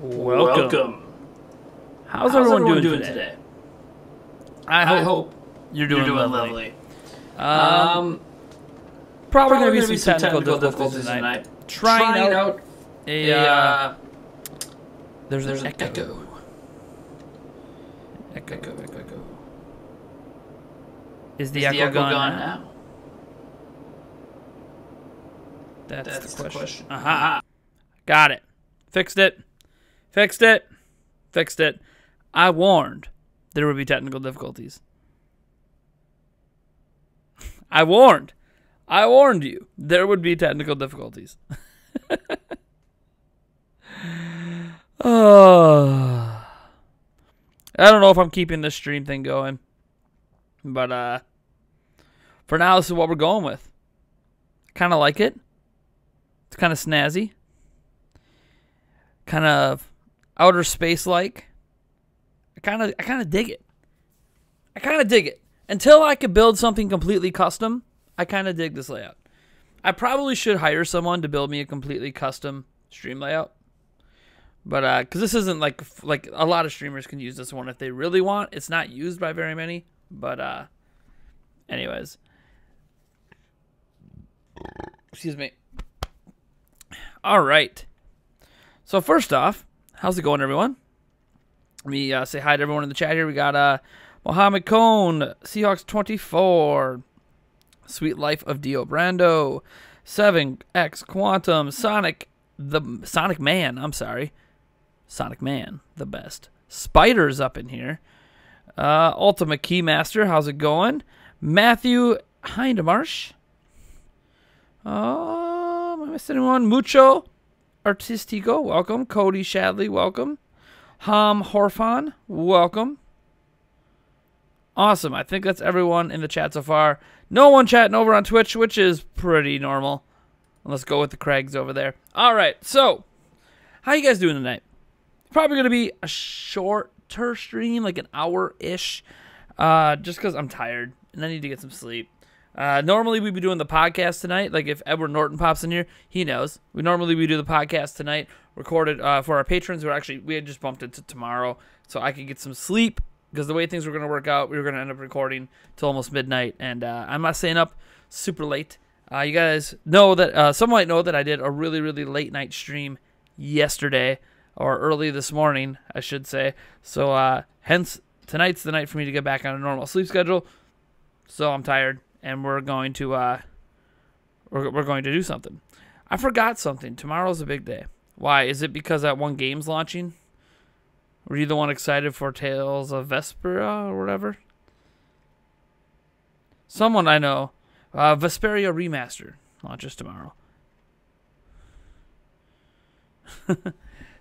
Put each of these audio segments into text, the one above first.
Welcome. How's everyone doing today? I hope you're doing lovely. Probably Probably going to be some technical difficulties tonight. Trying out there's an an echo. Echo. Is the Is echo gone now? now? That's the question. Aha. Got it. Fixed it. I warned there would be technical difficulties. I warned you there would be technical difficulties. Oh, I don't know if I'm keeping this stream thing going, but for now, this is what we're going with. I kind of like it. It's kind of snazzy, kind of outer space like. I kind of dig it. Until I could build something completely custom, I kind of dig this layout. I probably should hire someone to build me a completely custom stream layout. But because this isn't like a lot of streamers can use this one if they really want. It's not used by very many. But anyways. Excuse me. All right. So first off, how's it going, everyone? Let me say hi to everyone in the chat here. We got Mohammed Cone, Seahawks 24, Sweet Life of Dio Brando, 7X Quantum, Sonic Man, the best. Spider's up in here. Ultimate Keymaster, how's it going? Matthew Hindemarsh. Am I missing anyone? Mucho Artistico, welcome. Cody Shadley, welcome. Ham Horfan, welcome. Awesome. I think that's everyone in the chat so far. No one chatting over on Twitch, which is pretty normal. Let's go with the Craigs over there. All right. So, how you guys doing tonight? Probably going to be a shorter stream, like an hour-ish, just because I'm tired and I need to get some sleep. Normally, we'd be doing the podcast tonight. Like, if Edward Norton pops in here, he knows. We do the podcast tonight, recorded for our patrons. We had just bumped it to tomorrow, so I could get some sleep. Because the way things were going to work out, we were going to end up recording till almost midnight. And I'm not staying up super late. You guys know that, some might know that I did a really, really late night stream yesterday. Or early this morning, I should say. So, hence, tonight's the night for me to get back on a normal sleep schedule. So, I'm tired. And we're going to, we're going to do something. I forgot something. Tomorrow's a big day. Why? Is it because that one game's launching? Were you the one excited for Tales of Vesperia or whatever? Someone I know. Vesperia Remaster launches tomorrow.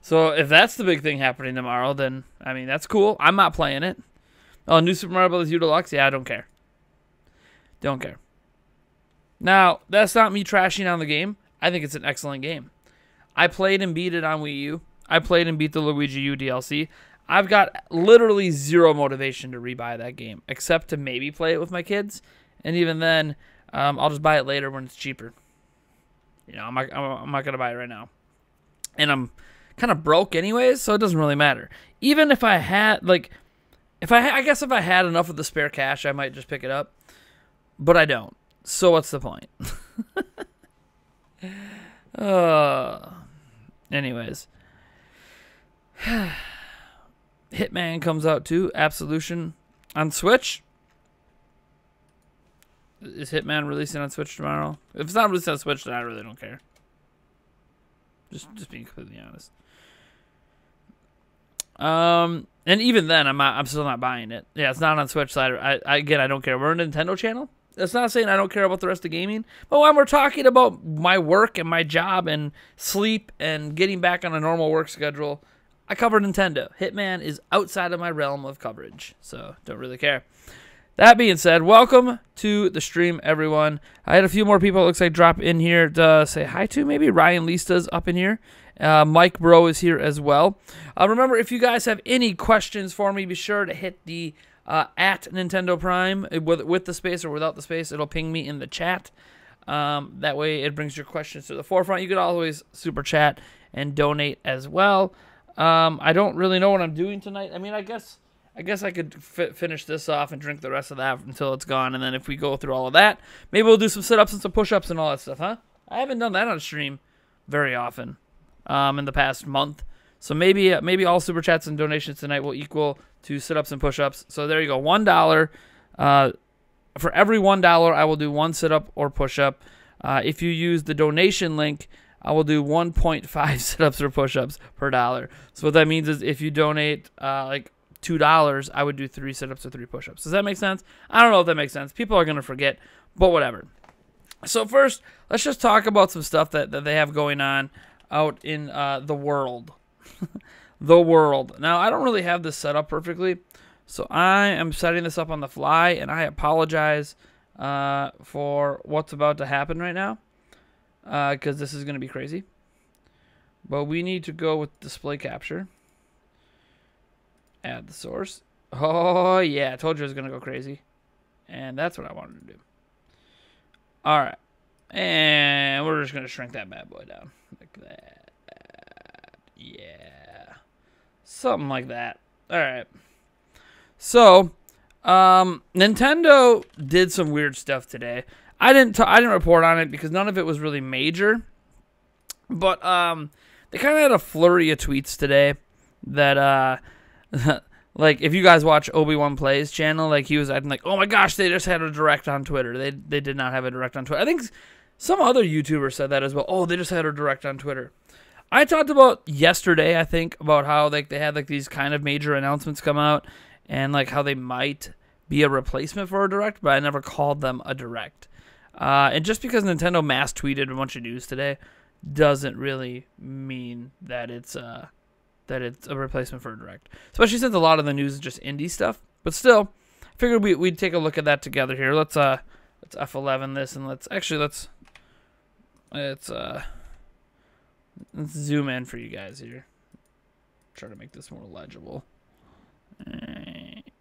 So if that's the big thing happening tomorrow, then, I mean, that's cool. I'm not playing it. Oh, New Super Mario Bros. U Deluxe? Yeah, I don't care. Don't care. Now, that's not me trashing on the game. I think it's an excellent game. I played and beat it on Wii U. I played and beat the Luigi U DLC. I've got literally zero motivation to rebuy that game, except to maybe play it with my kids. And even then, I'll just buy it later when it's cheaper. You know, I'm not going to buy it right now. And I'm kind of broke anyways, so it doesn't really matter. Even if I had, I guess if I had enough of the spare cash, I might just pick it up. But I don't. So what's the point? Anyways. Hitman comes out too. Absolution on Switch. Is Hitman releasing on Switch tomorrow? If it's not releasing on Switch, then I really don't care. Just being completely honest. And even then, I'm still not buying it. Yeah, it's not on Switch side. I don't care. We're a Nintendo channel. That's not saying I don't care about the rest of gaming. But when we're talking about my work and my job and sleep and getting back on a normal work schedule, I cover Nintendo. Hitman is outside of my realm of coverage, so don't really care. That being said, welcome to the stream, everyone. I had a few more people, it looks like, drop in here to say hi to. Maybe Ryan Lista's up in here. Mike Bro is here as well. Remember, if you guys have any questions for me, be sure to hit the at Nintendo Prime with the space or without the space. It'll ping me in the chat. That way it brings your questions to the forefront. You could always super chat and donate as well. I don't really know what I'm doing tonight. I mean, I guess I could finish this off and drink the rest of that until it's gone. And then if we go through all of that, maybe we'll do some sit-ups and some push-ups and all that stuff, huh? I haven't done that on stream very often in the past month. So maybe all super chats and donations tonight will equal to sit-ups and push-ups. So there you go, $1. For every $1, I will do one sit-up or push-up. If you use the donation link, I will do 1.5 sit-ups or push-ups per dollar. So what that means is if you donate like $2, I would do 3 sit-ups or 3 push-ups. Does that make sense? I don't know if that makes sense. People are going to forget, but whatever. So first, let's just talk about some stuff that they have going on out in the world. The world. Now, I don't really have this set up perfectly, so I am setting this up on the fly, and I apologize for what's about to happen right now, because this is going to be crazy. But we need to go with display capture. Add the source. Oh, yeah, I told you it was going to go crazy. And that's what I wanted to do. All right. And we're just going to shrink that bad boy down. Like that. Yeah. Something like that. All right. So, Nintendo did some weird stuff today. I didn't report on it because none of it was really major. But they kind of had a flurry of tweets today that like if you guys watch Obi-Wan Plays channel, like he was acting like, "Oh my gosh, they just had a direct on Twitter." They did not have a direct on Twitter. I think some other YouTuber said that as well. "Oh, they just had a direct on Twitter." I talked about yesterday, I think, about how like they had like these kind of major announcements come out and like how they might be a replacement for a direct, but I never called them a direct. And just because Nintendo mass tweeted a bunch of news today doesn't really mean that it's a replacement for a direct. Especially since a lot of the news is just indie stuff. But still, I figured we'd take a look at that together here. Let's F11 this and let's zoom in for you guys here. Try to make this more legible. Alright.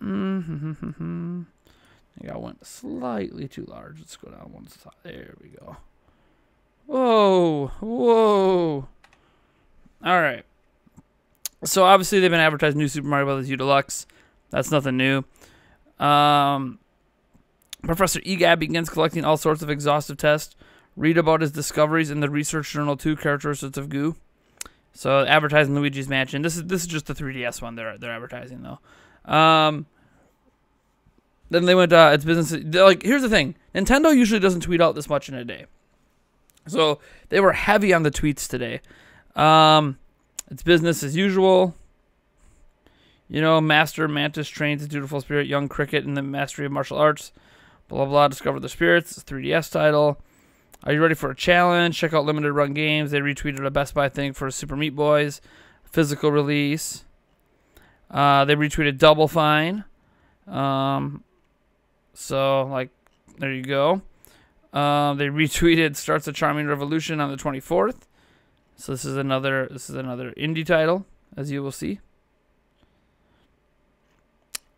I think I went slightly too large. Let's go down one side. There we go. Whoa. Whoa. Alright. So obviously they've been advertising new Super Mario Bros. U Deluxe. That's nothing new. Professor Egab begins collecting all sorts of exhaustive tests. Read about his discoveries in the Research Journal 2 Characteristics of Goo. So advertising Luigi's Mansion. This is just the 3DS one they're advertising though. Then they went it's business. Like here's the thing. Nintendo usually doesn't tweet out this much in a day. So they were heavy on the tweets today. It's business as usual. You know, Master Mantis trains a dutiful spirit, young cricket in the mastery of martial arts. Blah, blah, discover the spirits. It's a 3DS title. Are you ready for a challenge? Check out limited run games. They retweeted a Best Buy thing for Super Meat Boys. Physical release. They retweeted Double Fine. So, like, there you go. They retweeted Starts a Charming Revolution on the 24th. So this is another indie title, as you will see.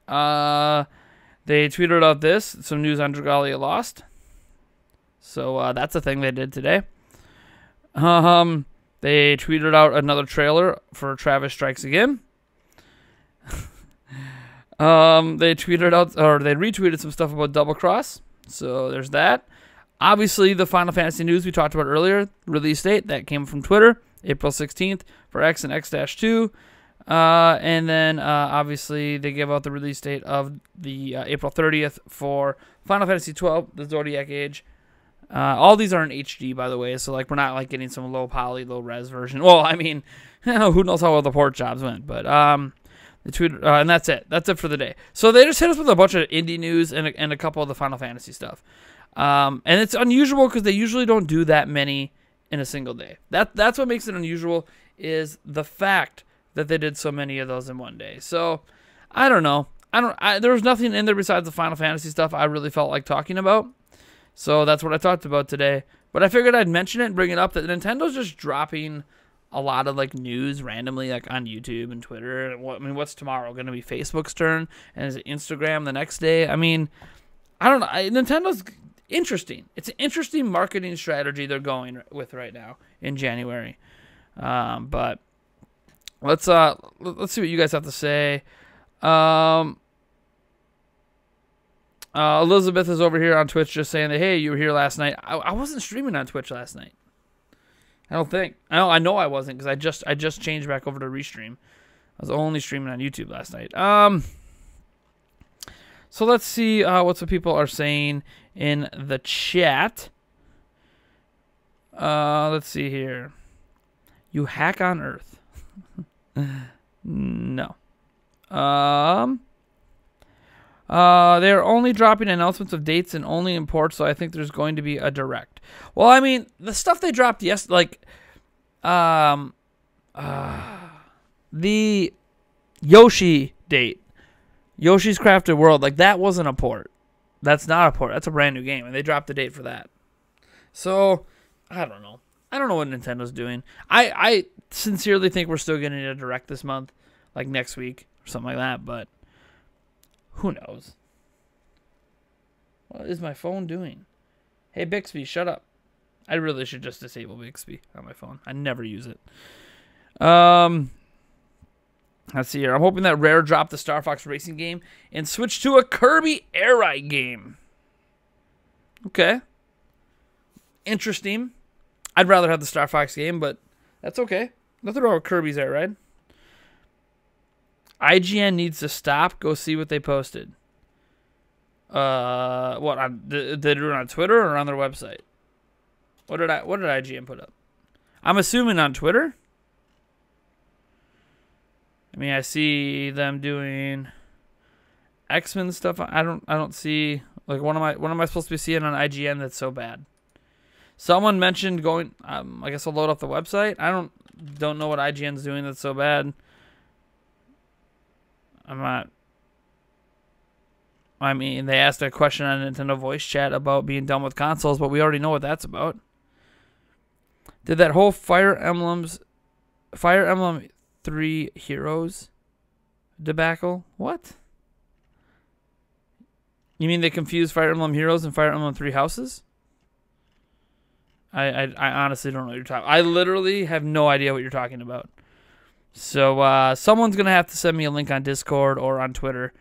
They tweeted out this, some news on Dragalia Lost. So that's a thing they did today. They tweeted out another trailer for Travis Strikes Again. They tweeted out, or they retweeted some stuff about Double Cross. So there's that. Obviously, the Final Fantasy news we talked about earlier, release date, that came from Twitter, April 16th for X and X-2. And then, obviously, they gave out the release date of the April 30th for Final Fantasy 12, the Zodiac Age. All these are in HD, by the way, so like we're not like getting some low poly, low res version. Well, I mean, who knows how well the port jobs went, but they tweeted, and that's it. That's it for the day. So they just hit us with a bunch of indie news and a couple of the Final Fantasy stuff. And it's unusual because they usually don't do that many in a single day. That's what makes it unusual, is the fact that they did so many of those in one day. So I don't know. There was nothing in there besides the Final Fantasy stuff I really felt like talking about. So that's what I talked about today. But I figured I'd mention it and bring it up that Nintendo's just dropping a lot of like news randomly, like on YouTube and Twitter. What's tomorrow going to be? Facebook's turn, and is it Instagram the next day? I mean, I don't know. Nintendo's interesting. It's an interesting marketing strategy they're going with right now in January. But let's see what you guys have to say. Elizabeth is over here on Twitch just saying that, hey, you were here last night. I wasn't streaming on Twitch last night. I don't think. I know I wasn't because I just changed back over to Restream. I was only streaming on YouTube last night. So let's see what some people are saying in the chat. Let's see here. You hack on Earth. No. They're only dropping announcements of dates and only in ports, so I think there's going to be a direct. Well, I mean, the stuff they dropped the Yoshi date, Yoshi's Crafted World, like that wasn't a port. That's not a port. That's a brand new game, and they dropped the date for that. So, I don't know. I don't know what Nintendo's doing. I sincerely think we're still getting a direct this month, like next week or something like that, but who knows? What is my phone doing? Hey, Bixby, shut up. I really should just disable Bixby on my phone. I never use it. Let's see here. I'm hoping that Rare dropped the Star Fox Racing game and switch to a Kirby Air Ride game. Okay. Interesting. I'd rather have the Star Fox game, but that's okay. Nothing wrong with Kirby's Air Ride. IGN needs to stop. Go see what they posted. What? Did they do it on Twitter or on their website? What did IGN put up? I'm assuming on Twitter. I mean, I see them doing X-Men stuff. I don't see, like, what am I supposed to be seeing on IGN that's so bad? Someone mentioned going. I guess I'll load up the website. I don't know what IGN's doing that's so bad. I mean, they asked a question on Nintendo Voice Chat about being done with consoles, but we already know what that's about. Did that whole Fire Emblem 3 Heroes debacle? What? You mean they confused Fire Emblem Heroes and Fire Emblem 3 Houses? I honestly don't know what you're talking about. I literally have no idea what you're talking about. So someone's going to have to send me a link on Discord or on Twitter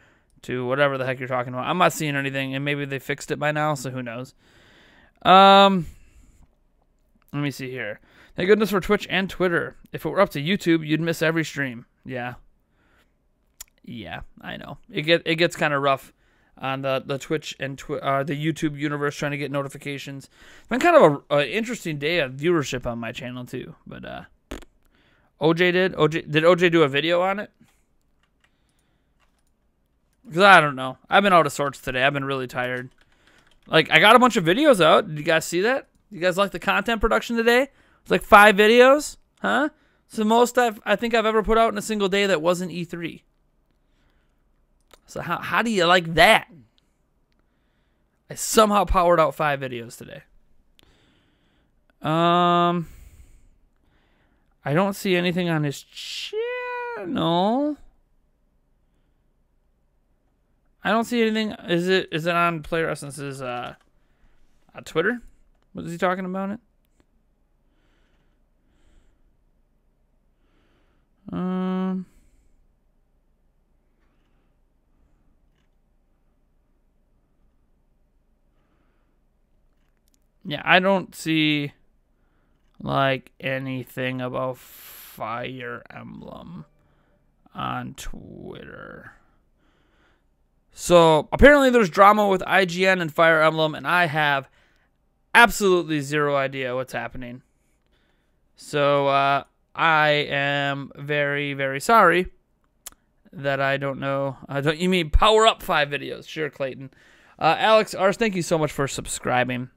to whatever the heck you're talking about. I'm not seeing anything, and maybe they fixed it by now, so who knows. Let me see here. Thank goodness for Twitch and Twitter. If it were up to YouTube, you'd miss every stream. Yeah. Yeah, I know. It gets kind of rough on the Twitch and the YouTube universe trying to get notifications. It's been kind of an interesting day of viewership on my channel too. But did OJ do a video on it? Because I don't know. I've been out of sorts today. I've been really tired. Like, I got a bunch of videos out. Did you guys see that? You guys like the content production today? It's like 5 videos. Huh? It's the most I think I've ever put out in a single day that wasn't E3. So how do you like that? I somehow powered out 5 videos today. I don't see anything on his channel. I don't see anything. Is it on Player Essence's Twitter? What is he talking about it? Yeah, I don't see like anything about Fire Emblem on Twitter. So apparently there's drama with IGN and Fire Emblem, and I have absolutely zero idea what's happening. So I am very, very sorry that I don't know. You mean power up 5 videos? Sure, Clayton. Alex Ars, thank you so much for subscribing.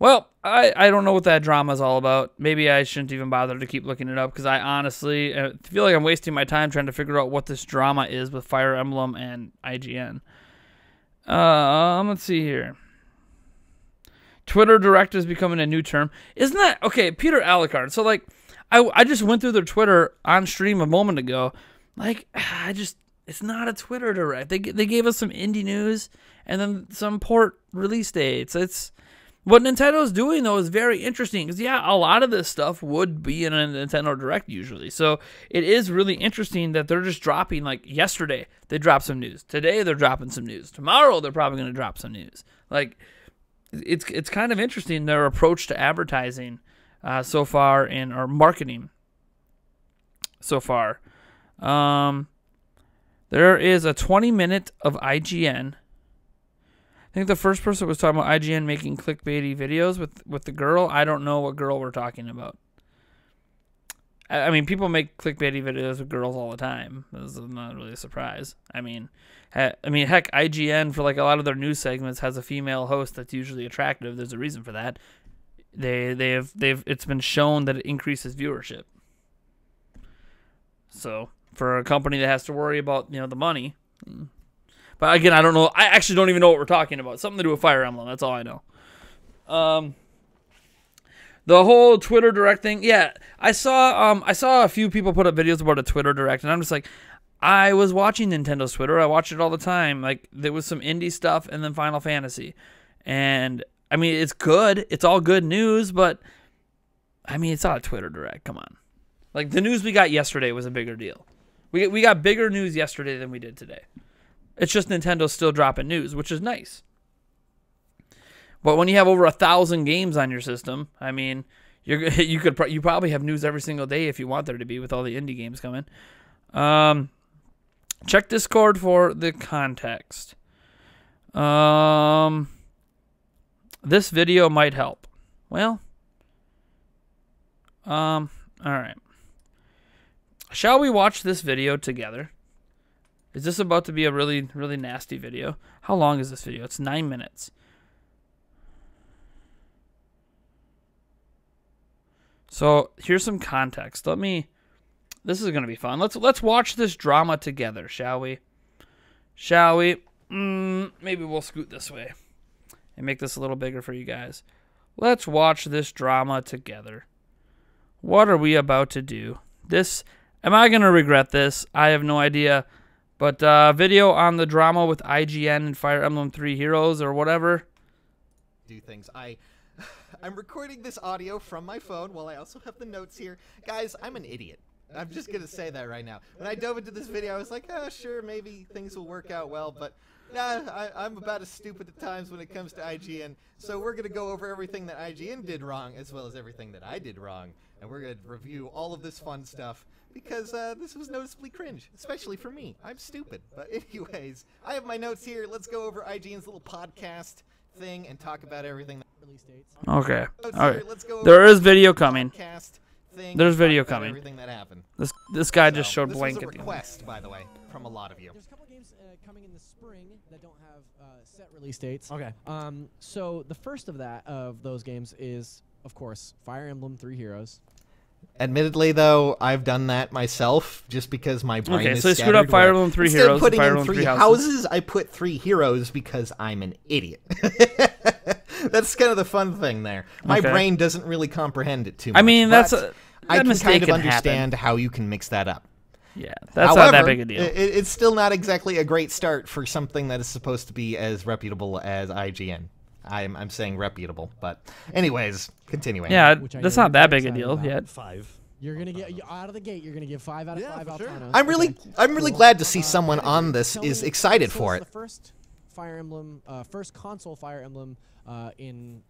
Well, I don't know what that drama is all about. Maybe I shouldn't even bother to keep looking it up, because I honestly feel like I'm wasting my time trying to figure out what this drama is with Fire Emblem and IGN. Let's see here. Twitter Direct is becoming a new term. Isn't that... Okay, Peter Alucard. So, like, I just went through their Twitter on stream a moment ago. Like, it's not a Twitter Direct. They gave us some indie news and then some port release dates. It's what Nintendo's doing, though, is very interesting because, yeah, a lot of this stuff would be in a Nintendo Direct usually. So it is really interesting that they're just dropping, like, yesterday they dropped some news. Today they're dropping some news. Tomorrow they're probably going to drop some news. Like, it's kind of interesting, their approach to advertising so far or marketing so far. There is a 20-minute of IGN. I think the first person was talking about IGN making clickbaity videos with the girl. I don't know what girl we're talking about. I mean, people make clickbaity videos with girls all the time. This is not really a surprise. I mean, heck, IGN for like a lot of their news segments has a female host that's usually attractive. There's a reason for that. It's been shown that it increases viewership. So for a company that has to worry about the money. But again, I don't know. I actually don't even know what we're talking about. Something to do with Fire Emblem. That's all I know. The whole Twitter Direct thing. Yeah, I saw a few people put up videos about a Twitter Direct, and I'm just like, I was watching Nintendo's Twitter. I watch it all the time. Like, there was some indie stuff and then Final Fantasy. And, I mean, it's good. It's all good news, but, I mean, it's not a Twitter Direct. Come on. Like, the news we got yesterday was a bigger deal. We got bigger news yesterday than we did today. It's just Nintendo's still dropping news, which is nice. But when you have over 1,000 games on your system, I mean, you probably have news every single day if you want there to be with all the indie games coming. Check Discord for the context. This video might help. Well, all right. Shall we watch this video together? Is this about to be a really, really nasty video? How long is this video? It's 9 minutes. So here's some context. This is going to be fun. Let's watch this drama together, shall we? Shall we? Maybe we'll scoot this way and make this a little bigger for you guys. Let's watch this drama together. What are we about to do? Am I going to regret this? I have no idea. But video on the drama with IGN and Fire Emblem 3 Heroes or whatever. Do things. I'm recording this audio from my phone while I also have the notes here. Guys, I'm an idiot. I'm just going to say that right now. When I dove into this video, I was like, oh, sure, maybe things will work out well. But nah, I'm about as stupid at times when it comes to IGN. So we're going to go over everything that IGN did wrong as well as everything that I did wrong. And we're going to review all of this fun stuff. Because this was noticeably cringe, especially for me. I'm stupid. But anyways, I have my notes here. Let's go over IGN's little podcast thing and talk about everything. Okay. All right. There is video coming. There's video coming. Everything that happened. This guy just showed blank at the end. This was a request, by the way, from a lot of you. There's a couple games coming in the spring that don't have set release dates. Okay. So the first of those games is, of course, Fire Emblem 3 Heroes. Admittedly, though, I've done that myself just because my brain is so you screwed up Fire Emblem 3 Heroes. Instead of putting Fire in Emblem 3 houses, I put 3 heroes because I'm an idiot. That's kind of the fun thing there. My brain doesn't really comprehend it too much. I mean, that I can mistake kind of can understand happen. how you can mix that up. Yeah, that's However, not that big a deal. It's still not exactly a great start for something that is supposed to be as reputable as IGN. I'm saying reputable, but anyways, continuing. Yeah, that's not that big a deal yet. 5. You're gonna get out of the gate. You're gonna give 5 out of 5 Altanos. I'm really glad to see someone on this is excited for it. The first Fire Emblem, first console Fire Emblem in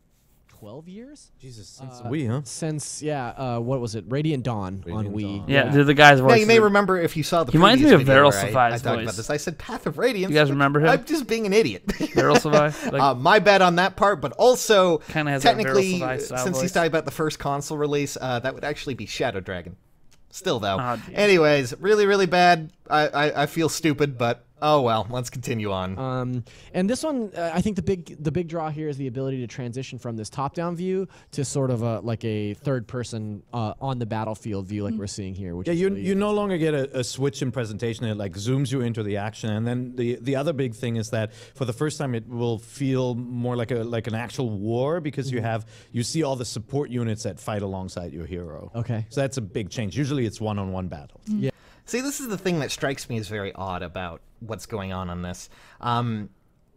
12 years. Jesus, since Wii, huh? Since what was it? Radiant Dawn on Wii. Yeah, the guy's voice. Now you may remember if you saw the. He reminds me of Viral I Safai's talked voice. about this. I said Path of Radiance. You guys remember him? I'm just being an idiot. Viral Safai. My bad on that part, but also Kinda has technically, that Viral Safai style since voice. he's talking about the first console release, that would actually be Shadow Dragon. Still though. Oh, geez. Anyways, really bad. I feel stupid, but oh well. Let's continue on. And this one, I think the big draw here is the ability to transition from this top-down view to sort of like a third-person on the battlefield view, like we're seeing here. Which is you no longer get a switch in presentation. It like zooms you into the action, and then the other big thing is that for the first time it will feel more like an actual war because you see all the support units that fight alongside your hero. Okay. So that's a big change. Usually it's one-on-one battles. Yeah. See, this is the thing that strikes me as very odd about what's going on this.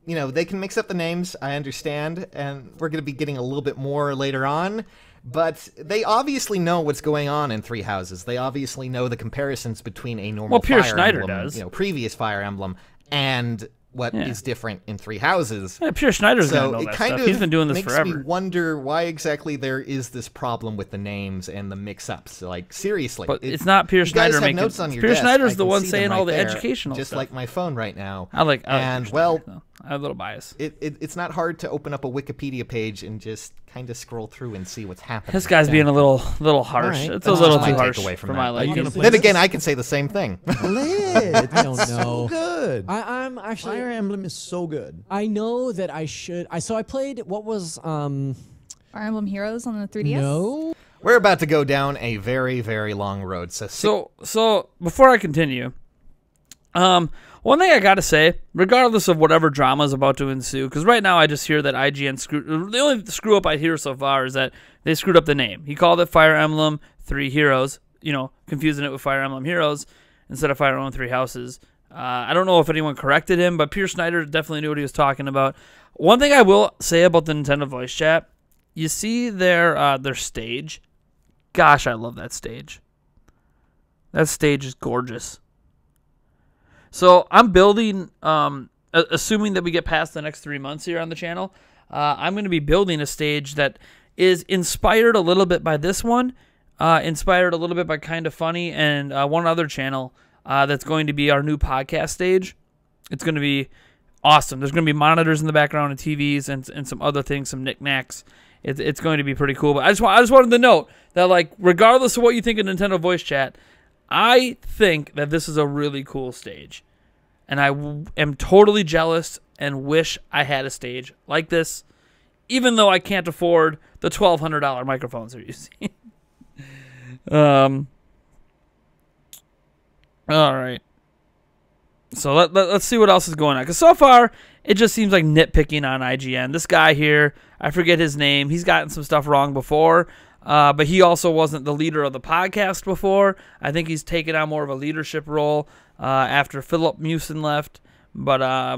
you know, they can mix up the names, I understand, and we're going to be getting a little bit more later on, but they obviously know what's going on in Three Houses. They obviously know the comparisons between a normal Pierce Fire Schneider Emblem, does. you know, previous Fire Emblem, and what is different in Three Houses. Yeah, Pierce Schneider's So gonna know it that kind stuff. of He's been doing this makes forever. me wonder why exactly there is this problem with the names and the mix-ups. Like, seriously. But it's not Pierce you guys Schneider have making notes on your Pierce desk. Schneider's I the can one see them saying all right the there, educational just stuff. like my phone right now. I like and, Pierce well, Schneider, so I have a little bias. It's not hard to open up a Wikipedia page and just kind of scroll through and see what's happening. This guy's being a little harsh. Right. It's That's a little just too my harsh takeaway for from my that. liking. gonna play Then this? again, I can say the same thing. Play it. I don't It's know. So good. I'm actually. Fire Emblem is so good. I know that I should. So I played. What was Fire Emblem Heroes on the 3DS? No. We're about to go down a very, very long road. So before I continue, one thing I gotta say, regardless of whatever drama is about to ensue, because right now I just hear that IGN screwed. The only screw up I hear so far is that they screwed up the name. He called it Fire Emblem Three Heroes, you know, confusing it with Fire Emblem Heroes instead of Fire Emblem Three Houses. I don't know if anyone corrected him, but Pierce Schneider definitely knew what he was talking about. One thing I will say about the Nintendo voice chat, you see their stage. Gosh, I love that stage. That stage is gorgeous. So I'm building, assuming that we get past the next 3 months here on the channel, I'm going to be building a stage that is inspired a little bit by this one, inspired a little bit by Kinda Funny, and one other channel that's going to be our new podcast stage. It's going to be awesome. There's going to be monitors in the background and TVs and some other things, some knickknacks. It's going to be pretty cool. But I just wanted to note that, like, regardless of what you think of Nintendo voice chat, I think that this is a really cool stage. And I am totally jealous and wish I had a stage like this, even though I can't afford the $1,200 microphones they're using. All right. So let's see what else is going on. Because so far, it just seems like nitpicking on IGN. This guy here, I forget his name. He's gotten some stuff wrong before. But he also wasn't the leader of the podcast before. I think he's taken on more of a leadership role after Philip Mewson left. But, I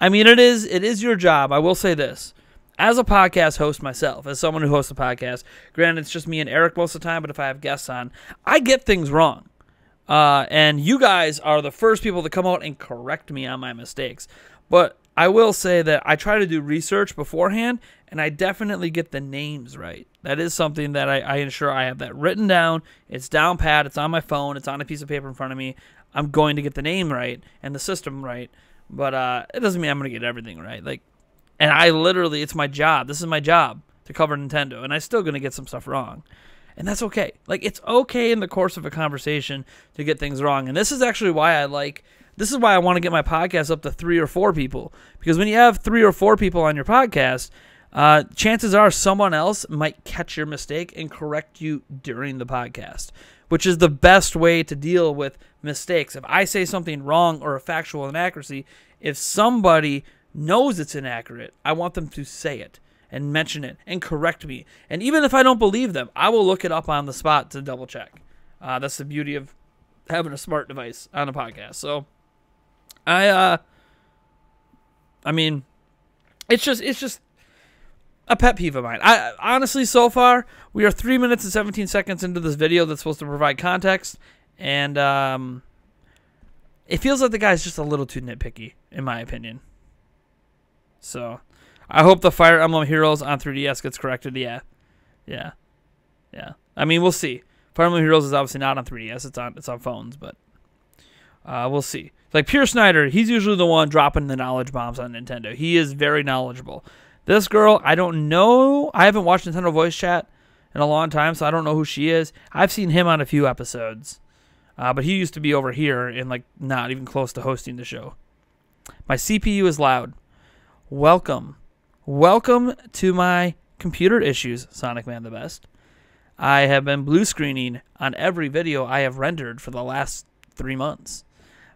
mean, it is your job. I will say this. As a podcast host myself, as someone who hosts a podcast, granted it's just me and Eric most of the time, but if I have guests on, I get things wrong. And you guys are the first people to come out and correct me on my mistakes. But I will say that I try to do research beforehand, and I definitely get the names right. That is something that I ensure I have that written down. It's down pat. It's on my phone. It's on a piece of paper in front of me. I'm going to get the name right and the system right. But it doesn't mean I'm going to get everything right. And I literally, it's my job. This is my job to cover Nintendo, and I'm still going to get some stuff wrong. And that's okay. It's okay in the course of a conversation to get things wrong. And this is actually why I want to get my podcast up to 3 or 4 people. Because when you have 3 or 4 people on your podcast, chances are someone else might catch your mistake and correct you during the podcast, which is the best way to deal with mistakes. If I say something wrong or a factual inaccuracy, if somebody knows it's inaccurate, I want them to say it and mention it and correct me. And even if I don't believe them, I will look it up on the spot to double check. That's the beauty of having a smart device on a podcast. So I mean, it's just a pet peeve of mine. I honestly, so far, we are 3 minutes and 17 seconds into this video that's supposed to provide context, and it feels like the guy's just a little too nitpicky, in my opinion. So I hope the Fire Emblem Heroes on 3DS gets corrected. Yeah. I mean, we'll see. Fire Emblem Heroes is obviously not on 3DS. It's on phones, but we'll see. Like Pierce Schneider, he's usually the one dropping the knowledge bombs on Nintendo. He is very knowledgeable. This girl, I don't know. I haven't watched Nintendo voice chat in a long time, so I don't know who she is. I've seen him on a few episodes, but he used to be over here and not even close to hosting the show. My CPU is loud. Welcome to my computer issues, Sonic Man the Best. I have been blue screening on every video I have rendered for the last 3 months.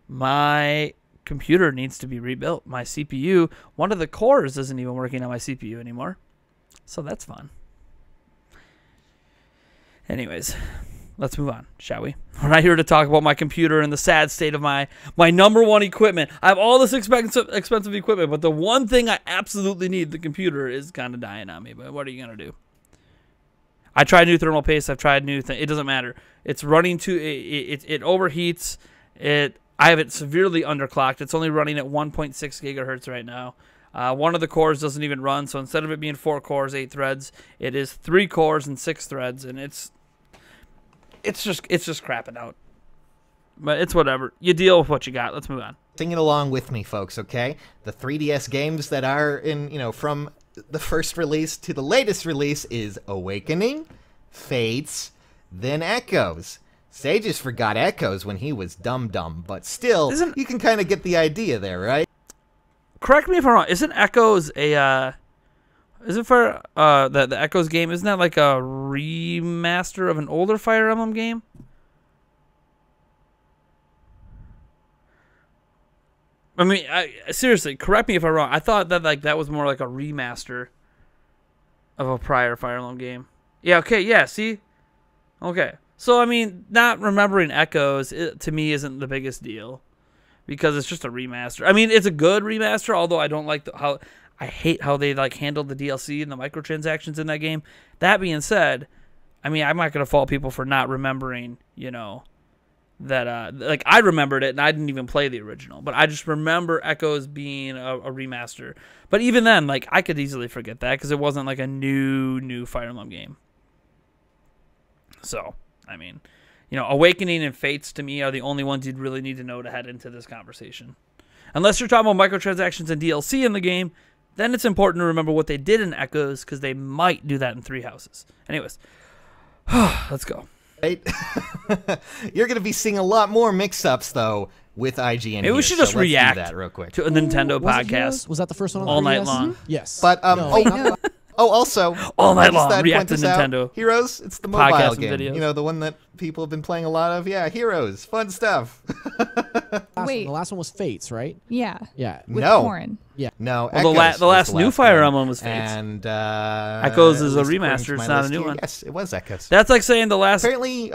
My computer needs to be rebuilt. My CPU, one of the cores isn't even working on my CPU anymore. So that's fun. Anyways, let's move on, shall we? We're not here to talk about my computer and the sad state of my number one equipment. I have all this expensive equipment, but the one thing I absolutely need, the computer, is kind of dying on me. But what are you going to do? I tried new thermal paste. I've tried new things. It doesn't matter. It's running too. It overheats. I have it severely underclocked. It's only running at 1.6 gigahertz right now. One of the cores doesn't even run. So instead of it being 4 cores, 8 threads, it is 3 cores and 6 threads, and it's just crapping out. But it's whatever. You deal with what you got. Let's move on. Sing it along with me, folks, okay? The 3DS games that are in, from the first release to the latest release is Awakening, Fates, then Echoes. Sages forgot Echoes when he was dumb, but still, you can kind of get the idea there, right? Correct me if I'm wrong. Isn't Echoes a... Is it for the Echoes game? Isn't that like a remaster of an older Fire Emblem game? I mean, seriously, correct me if I'm wrong. I thought that that was more like a remaster of a prior Fire Emblem game. Yeah. Okay. Yeah. See. Okay. So I mean, not remembering Echoes to me isn't the biggest deal because it's just a remaster. I mean, it's a good remaster, although I don't like how. I hate how they handled the DLC and the microtransactions in that game. That being said, I mean, I'm not gonna fault people for not remembering, that I remembered it and I didn't even play the original, but I just remember Echoes being a remaster. But even then, I could easily forget that because it wasn't like a new Fire Emblem game. So, I mean, Awakening and Fates to me are the only ones you'd really need to know to head into this conversation. Unless you're talking about microtransactions and DLC in the game, then it's important to remember what they did in Echoes because they might do that in Three Houses. Anyways, let's go. Right? You're going to be seeing a lot more mix-ups, though, with IGN. Maybe we should just react do that real quick to a Nintendo podcast. Was that the first one on all 3DS? night long? Mm-hmm. Yes. But, No. also, all night long, point react to this out, Nintendo. Heroes, it's the mobile Podcasts and game. videos. The one that people have been playing a lot of. Yeah, Heroes, fun stuff. Wait. The last one was Fates, right? Yeah. Yeah. With No. Corrin. Yeah. No, Well, Echoes the was last new Fire one. Emblem was Fates. And Echoes is a at least according remaster, to it's my not a list new here, one. Yes, it was Echoes. That's like saying the last. Apparently, It's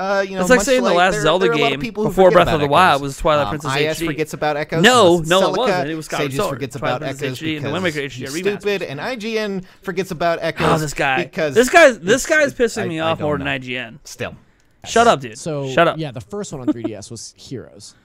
like much saying the last there Zelda are a lot of game people who before forget Breath about of the Wild Echoes. was Twilight Princess IS HD. forgets about Echoes. No, unless it's it Celica. wasn't. It was Skyward Sages Sword. forgets Twilight about Princess Echoes HD and the Wind because Waker HD he's remastered. stupid, and IGN forgets about Echoes. Oh, this guy. Because this guy's pissing me I off don't more know. than IGN. Still. Shut up, dude. So Shut up. yeah, the first one on 3DS was Heroes.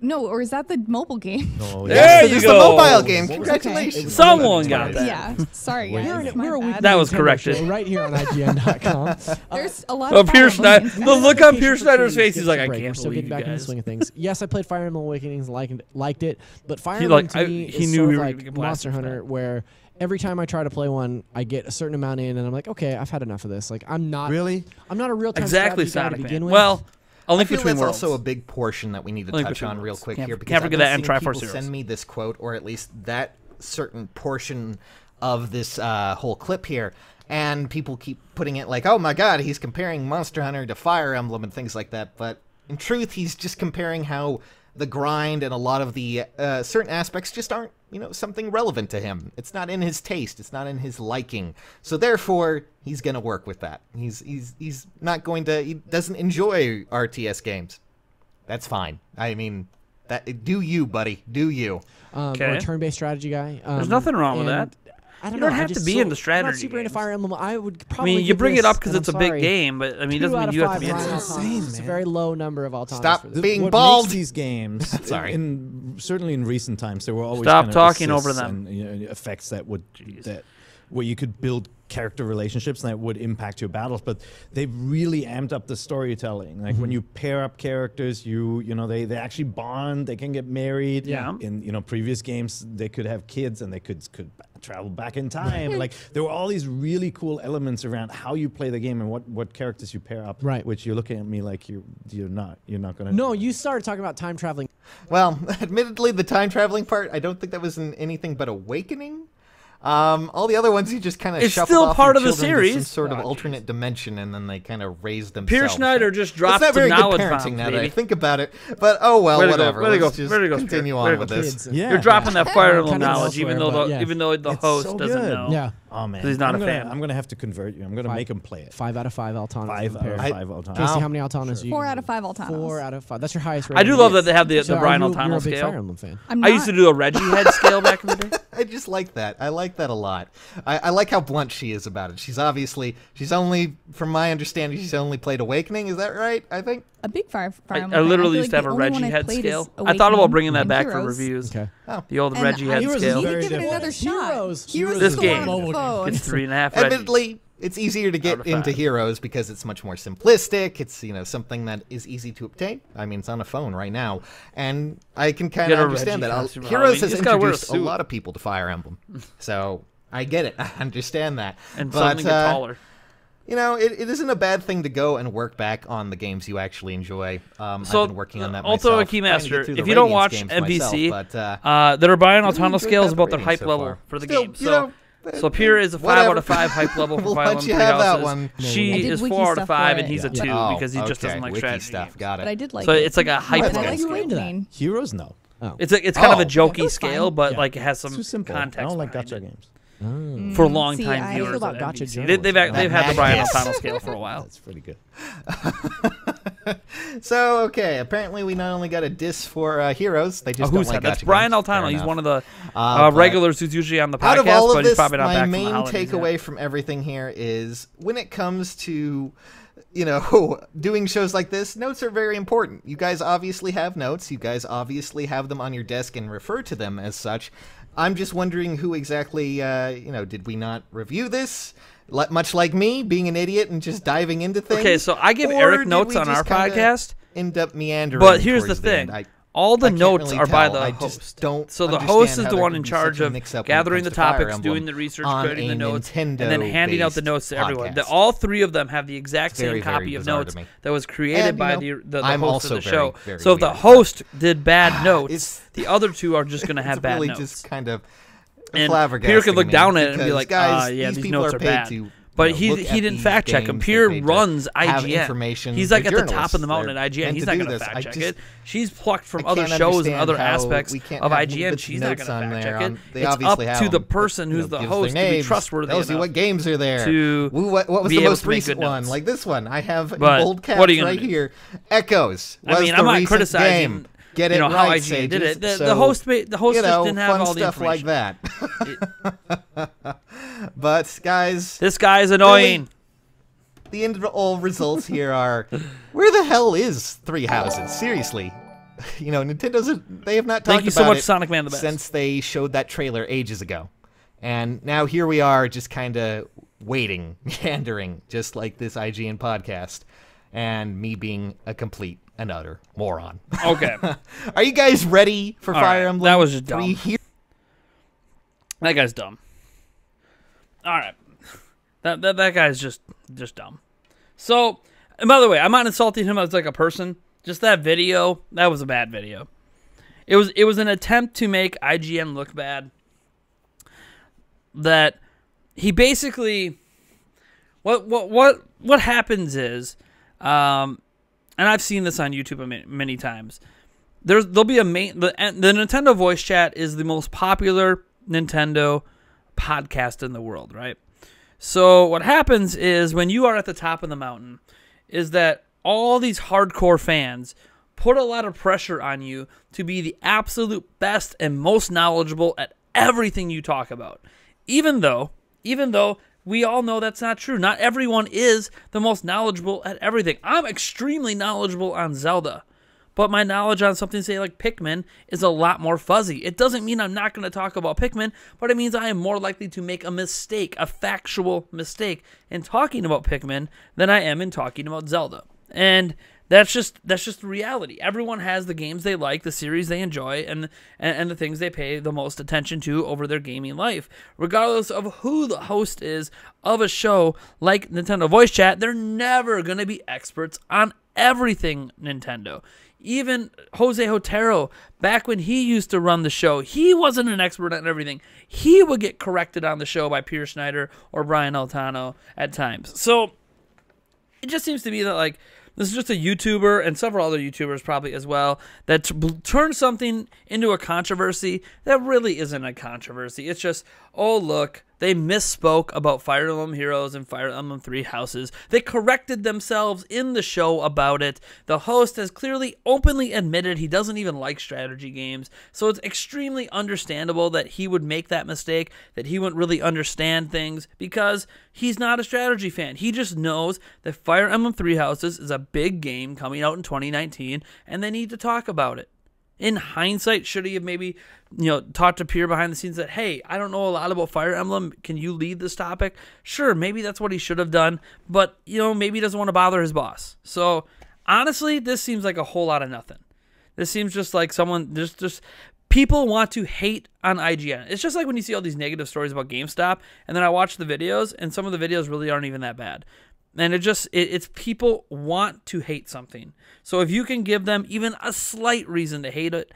No, or is that the mobile game? Oh, There Yes, you it's go. the mobile game. What was it? Congratulations. Someone got that. Yeah. Sorry, guys. We're a My weekly bad. That was Nintendo corrected. show right here on IGN.com. There's a lot Oh, of Pierre Fire Emblem Schneider. games. The look on Vacation Pierre for Schneider's trees, face, he's give like, us a I break. can't We're still believe getting you back into the guys. swing of things. Yes, I played Fire Emblem Awakenings, liked it, but Fire He, Emblem like, to me he is knew sort we of were like gonna get blasted Monster for that. Hunter, where every time I try to play one, I get a certain amount in, and I'm like, okay, I've had enough of this. Like, I'm not a real-time Exactly, strategy guy to Sonic begin Man. with. Well, A I Link feel Between that's Worlds. also a big portion that we need to Link touch Between on real Worlds. quick Can't- here because can't I've forget been that and seeing Triforce people Heroes. send me this quote, or at least that certain portion of this whole clip here, and people keep putting it like, oh my god, he's comparing Monster Hunter to Fire Emblem and things like that, but in truth, he's just comparing how the grind and a lot of the certain aspects just aren't, something relevant to him. It's not in his taste. It's not in his liking. So therefore, he's going to work with that. He's not going to. He doesn't enjoy RTS games. That's fine. I mean, do you, buddy? Do you? Or Okay. a turn-based strategy guy. There's nothing wrong with and that. I don't You don't know, have to be into strategy I'm not super into games. Fire Emblem. I would I probably. mean, you give bring it this, up because and it's a I'm big sorry, game, but I mean, it 2 doesn't out mean of you have to 5 be into Ryan it. Autonomous. It's a very low number of autonomous. Stop for this. being what bald. makes these games, Sorry. certainly in recent times, there were always Stop kind of talking over assists them. and effects that would where you could build character relationships and that would impact your battles, but they've really amped up the storytelling. Like when you pair up characters, they actually bond, they can get married. Yeah. In previous games, they could have kids and they could travel back in time. Like there were all these really cool elements around how you play the game and what characters you pair up. Right. Which you're looking at me like you're not gonna. No, you started talking about time traveling. Well, admittedly, the time traveling part, I don't think that was in anything but Awakening. All the other ones you just kind of It's shuffled still off part your of the children to some series. sort of alternate dimension, and then they kind of raised themselves. Pierre Schneider just dropped It's not very some good knowledge parenting bombs, now that I baby. think about it. But oh well, Way to go, whatever. way to go, Let's just way to go, continue Pierre. on Way to with go, this. Kids. You're dropping that Fire Emblem Kind of knowledge, elsewhere, even though but yeah. even though the It's host so doesn't good. know. Yeah. Oh man, 'Cause he's not I'm a gonna, fan. I'm gonna have to convert you. I'm gonna make him play it. 5 out of 5 Altanas. 5 out of 5 Altanas. Casey, how many Altanas do you? 4 out of 5 Altanas. 4 out of 5. That's your highest I rating. do love that they have the So Brian you're Altano a big scale. Fire Emblem fan. I'm I not. used to do a Reggie head scale back in the day. I just like that. I like that a lot. I like how blunt she is about it. She's only, from my understanding, she's only played Awakening. Is that right? I think. a big Fire I Emblem fan. literally feel used to like have a the only Reggie one I've head played scale. is I thought about Awakening bringing that and back for Heroes. reviews. Okay. The old And Reggie I head Heroes is scale. You very need to give it different. another shot. Heroes This is game. mobile game. It's 3.5 Reggies. Admittedly, it's easier to Out get of into 5. Heroes because it's much more simplistic. It's something that is easy to obtain. I mean, it's on a phone right now, and I can kind Get of a understand Reggie that. costume for Heroes Halloween. has You just gotta wear a introduced a suit. lot of people to Fire Emblem, so I get it. I understand that. And but, suddenly get taller. You know, it isn't a bad thing to go and work back on the games you actually enjoy. I've been working on that myself. also a key trying to get master, through the if you don't Radiance watch games NBC, myself, but, there are Brian really Altano enjoyed scales that about their rating hype so level far. for the Still, game. you So, know, so Pierre is a 5 whatever. out of 5 hype level for We'll Fire let Emblem you Three have that Houses. one. She I did is wiki 4 out of stuff 5, for and it. he's a 2 Oh, because he just doesn't okay. like Wiki strategy stuff. games. Got it. But I did like So it. it's like a hype And I level. like You're into that. Awakening. Heroes, no. Oh. It's kind of a Oh. jokey was scale, fine. but Yeah. like it has It's some too simple. context. I don't like behind gacha it. games. For long-time See, I viewers feel about at gacha NBC. journalism. They've had the That Brian madness. Altano scale for a while. That's pretty good. So, okay, apparently we not only got a diss for Heroes, they just Who's don't like that? That's gacha Brian games. Fair Altano. He's not. one of the But regulars who's usually on the podcast, out of all but of he's this, probably not my back from the main holidays takeaway yet. from everything here is when it comes to, doing shows like this, notes are very important. You guys obviously have notes. You guys obviously have them on your desk and refer to them as such. I'm just wondering who exactly, did we not review this? Much like me, being an idiot and just diving into things. Okay, so I give Or Eric did notes we on our just kinda podcast. end up meandering. But here's the towards thing. end? All the I can't notes really are by tell. the I host. just don't So the understand host is how the there one could in be charge such a of mix-up when it gathering the comes to Fire topics, Emblem doing the research, on creating the a notes, and then handing out the notes to everyone. Nintendo-based All 3 of them have the exact very, same copy very of bizarre notes to me. that was created And, by you know, the I'm host also of the very, show. very So if the weird, host did bad notes, it's- the other 2 are just going to have it's bad really notes. just kind of And flabbergasting Pierre could look me down at it and be because, like, guys, yeah, these these people notes are are paid bad. to, But look he at didn't these fact check him. games. Pierre They're paid to runs have IGN. information. He's like They're at the top of the journalists. mountain at They're IGN. meant He's to not do going to this. fact I check just- it. She's plucked from I other can't shows and understand other how aspects we can't of have IGN. bits She's not notes going to on fact there check it. They It's obviously up have to the them. person who's the Gives their host to be names, trustworthy tells you enough what games are there. to what was be the able most to make recent good one? notes. Like this one, I have in But bold caps what are you gonna right do? here. Echoes. I mean, was I'm the not recent criticizing, game. Get it how right, IGN did Sages. it. The So, host just didn't have fun all the stuff like information. that. But guys, This guy's annoying. the end all results here are, where the hell is Three Houses? Seriously. They have not talked Thank you so about much, it Sonic Man the Best. since they showed that trailer ages ago. And now here we are just kind of waiting, meandering, just like this IGN podcast. And me being a complete and utter moron. Okay. Are you guys ready for All Fire right, Emblem? that was just 3 dumb. That guy's dumb. All right. That guy's just dumb. So, and by the way, I'm not insulting him as like a person. Just that video, that was a bad video. It was an attempt to make IGN look bad. That he basically what happens is, and I've seen this on YouTube many times. There'll be the Nintendo voice chat is the most popular Nintendo podcast in the world, right? So what happens is when you are at the top of the mountain is that all these hardcore fans put a lot of pressure on you to be the absolute best and most knowledgeable at everything you talk about. Even though we all know that's not true. Not everyone is the most knowledgeable at everything. I'm extremely knowledgeable on Zelda, but my knowledge on something, say, like Pikmin is a lot more fuzzy. It doesn't mean I'm not going to talk about Pikmin, but it means I am more likely to make a mistake, a factual mistake, in talking about Pikmin than I am in talking about Zelda. And that's just the reality. Everyone has the games they like, the series they enjoy, and the things they pay the most attention to over their gaming life. Regardless of who the host is of a show like Nintendo Voice Chat, they're never going to be experts on everything Nintendo. Even Jose Otero, back when he used to run the show, he wasn't an expert on everything. He would get corrected on the show by Pierre Schneider or Brian Altano at times. So it just seems to be that, like, this is just a YouTuber, and several other YouTubers probably as well, that turn something into a controversy that really isn't a controversy. It's just, oh, look, They misspoke about Fire Emblem Heroes and Fire Emblem Three Houses. They corrected themselves in the show about it. The host has clearly openly admitted he doesn't even like strategy games, so it's extremely understandable that he would make that mistake, that he wouldn't really understand things, because he's not a strategy fan. He just knows that Fire Emblem Three Houses is a big game coming out in 2019, and they need to talk about it. In hindsight, should he have maybe, talked to Pierre behind the scenes that, hey, I don't know a lot about Fire Emblem. Can you lead this topic? Sure, maybe that's what he should have done. But, maybe he doesn't want to bother his boss. So, honestly, this seems like a whole lot of nothing. This seems just like someone, just people want to hate on IGN. It's just like when you see all these negative stories about GameStop, and then I watch the videos, and some of the videos really aren't even that bad. And it's people want to hate something. So if you can give them even a slight reason to hate it,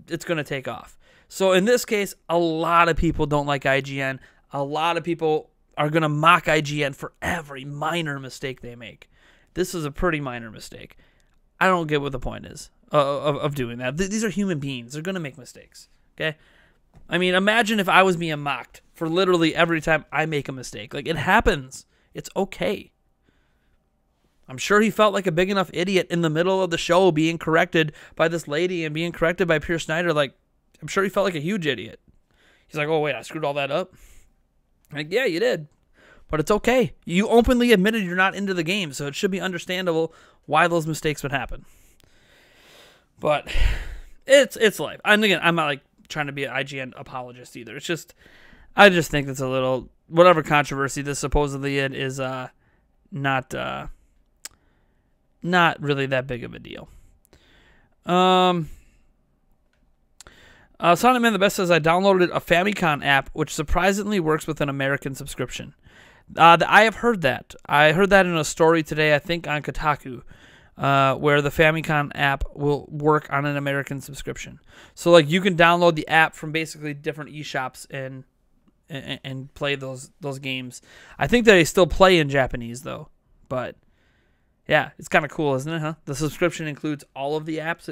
it's going to take off. So in this case, a lot of people don't like IGN. A lot of people are going to mock IGN for every minor mistake they make. This is a pretty minor mistake. I don't get what the point is of doing that. These are human beings. They're going to make mistakes. Okay? I mean, imagine if I was being mocked for literally every time I make a mistake. Like, it happens. It's okay. I'm sure he felt like a big enough idiot in the middle of the show being corrected by this lady and being corrected by Pierre Snyder. Like, I'm sure he felt like a huge idiot. He's like, oh, wait, I screwed all that up? Like, yeah, you did. But it's okay. You openly admitted you're not into the game, so it should be understandable why those mistakes would happen. But it's life. And again, I'm not like trying to be an IGN apologist either. It's just, I just think it's a little, whatever controversy this supposedly is not really that big of a deal. Sonic Man the Best says, I downloaded a Famicom app, which surprisingly works with an American subscription. I have heard that. I heard that in a story today, I think on Kotaku, where the Famicom app will work on an American subscription. So, like, you can download the app from basically different eShops and play those games. I think they still play in Japanese, though. But yeah, it's kind of cool, isn't it, huh? The subscription includes all of the apps.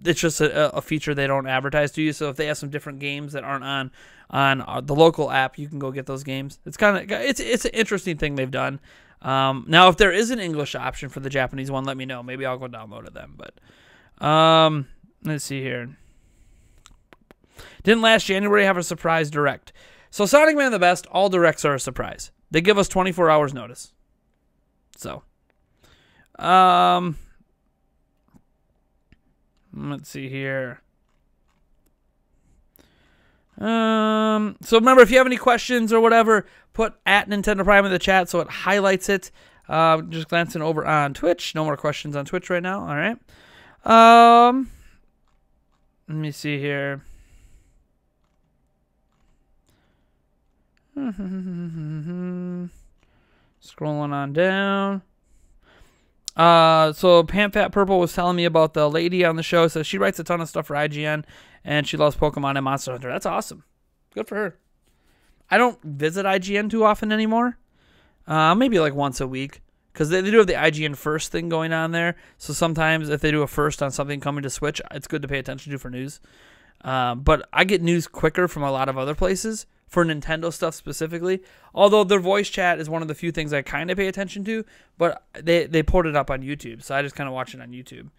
It's just a feature they don't advertise to you. So if they have some different games that aren't on the local app, you can go get those games. It's an interesting thing they've done. Now, if there is an English option for the Japanese one, let me know. Maybe I'll go download it then. But let's see here. Didn't last January have a surprise direct? So Sonic Man the Best, all directs are a surprise. They give us 24 hours notice. So. Let's see here. So remember, if you have any questions or whatever, put at Nintendo Prime in the chat so it highlights it. Just glancing over on Twitch. No more questions on Twitch right now. All right. Let me see here. Scrolling on down. So Pamfat Purple was telling me about the lady on the show. So she writes a ton of stuff for IGN, and she loves Pokemon and Monster Hunter. That's awesome. Good for her. I don't visit IGN too often anymore. Maybe like once a week, because they do have the IGN First thing going on there. So sometimes if they do a first on something coming to Switch, it's good to pay attention to for news. But I get news quicker from a lot of other places, for Nintendo stuff specifically. Although their voice chat is one of the few things I kind of pay attention to, but they put it up on YouTube, so I just kind of watch it on YouTube.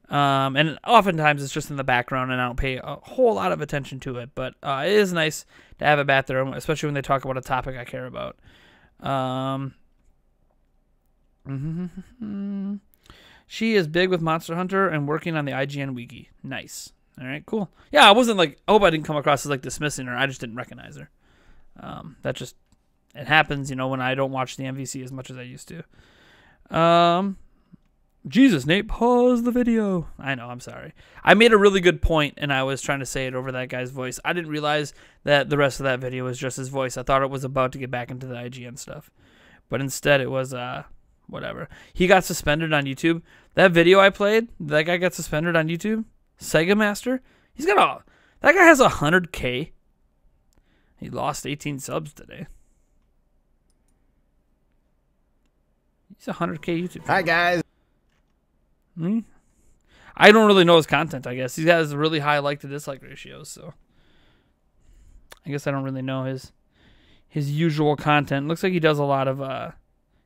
And oftentimes it's just in the background, and I don't pay a whole lot of attention to it. But it is nice to have it back there, especially when they talk about a topic I care about. She is big with Monster Hunter and working on the IGN wiki. Nice. All right, cool. Yeah, I wasn't like, I hope I didn't come across as like dismissing her. I just didn't recognize her. It happens, when I don't watch the MVC as much as I used to. Jesus, Nate, pause the video. I know, I'm sorry. I made a really good point, and I was trying to say it over that guy's voice. I didn't realize that the rest of that video was just his voice. I thought it was about to get back into the IGN stuff. But instead, it was, whatever. He got suspended on YouTube. That video I played, that guy got suspended on YouTube. Sega Master, that guy has 100K. He lost 18 subs today. He's 100K YouTube. Hi guys. I don't really know his content, I guess. He has really high like to dislike ratios, so I guess I don't really know his usual content. Looks like he does a lot of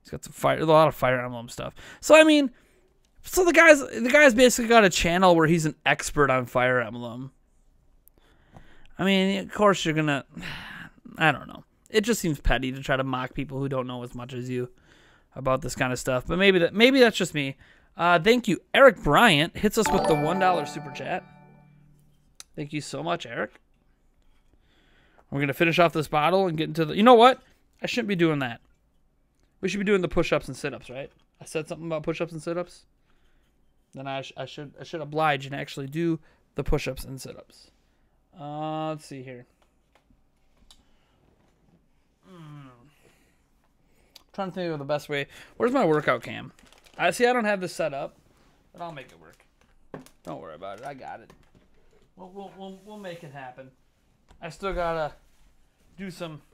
he's got a lot of Fire Emblem stuff. So I mean, so the guy's basically got a channel where he's an expert on Fire Emblem. I mean, of course you're gonna, I don't know. It just seems petty to try to mock people who don't know as much as you about this kind of stuff. But maybe that's just me. Thank you, Eric Bryant hits us with the $1 super chat. Thank you so much, Eric. We're gonna finish off this bottle and get into the. You know what? I shouldn't be doing that. We should be doing the push-ups and sit-ups, right? I said something about push-ups and sit-ups. Then I should oblige and actually do the push-ups and sit-ups. Let's see here. Trying to think of the best way. Where's my workout cam? I don't have this set up, but I'll make it work. Don't worry about it. I got it. We'll make it happen. I still gotta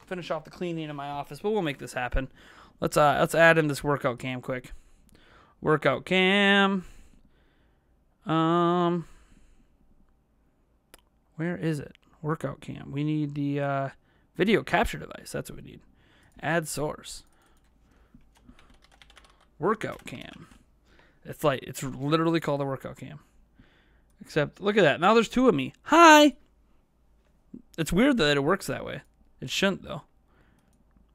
finish off the cleaning in my office, but we'll make this happen. Let's add in this workout cam quick. Workout cam. Where is it? Workout cam. We need the video capture device. That's what we need. Add source. Workout cam. It's literally called a workout cam. Except look at that. Now there's two of me. Hi. It's weird that it works that way. It shouldn't though.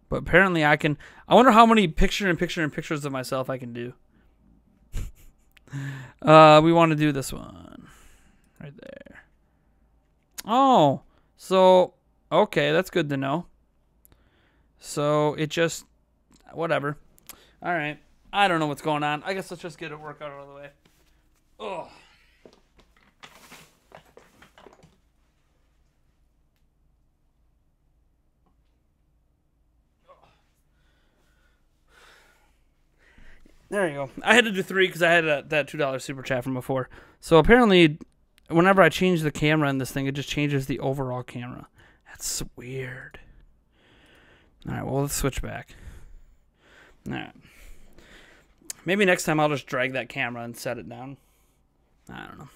But apparently I can. I wonder how many pictures of myself I can do. We want to do this one right there. Oh, so okay, that's good to know. So it just whatever. All right, I don't know what's going on. I guess let's just get a workout out of the way. Oh. There you go. I had to do 3 because I had that $2 super chat from before. So apparently, whenever I change the camera in this thing, it just changes the overall camera. That's weird. All right, well, let's switch back. All right. Maybe next time I'll just drag that camera and set it down. I don't know.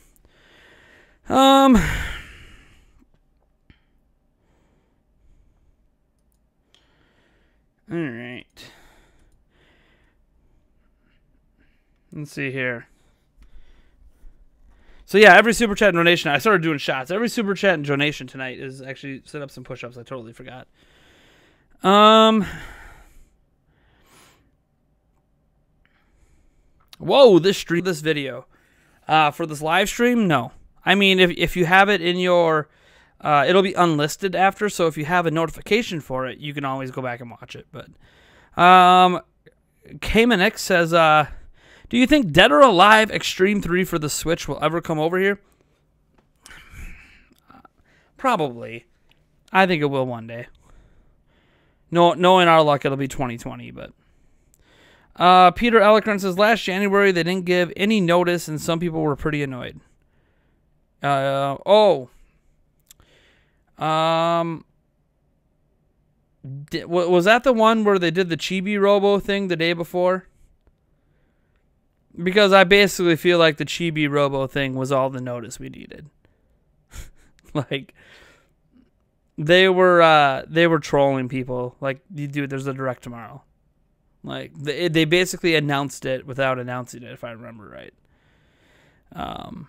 All right. Let's see here. So yeah, every super chat and donation, I started doing shots. Every super chat and donation tonight is actually sit-ups and push-ups. I totally forgot. Whoa, this video. For this live stream, no. I mean, if you have it in your, it'll be unlisted after. So if you have a notification for it, you can always go back and watch it. But, Cayman X says, do you think Dead or Alive Extreme 3 for the Switch will ever come over here? Probably. I think it will one day. No, knowing our luck, it'll be 2020, but... Peter Eloquent says, last January they didn't give any notice and some people were pretty annoyed. Was that the one where they did the Chibi Robo thing the day before? Because I basically feel like the Chibi Robo thing was all the notice we needed. Like, they were trolling people. Like, dude, there's a direct tomorrow. Like, they basically announced it without announcing it, if I remember right. And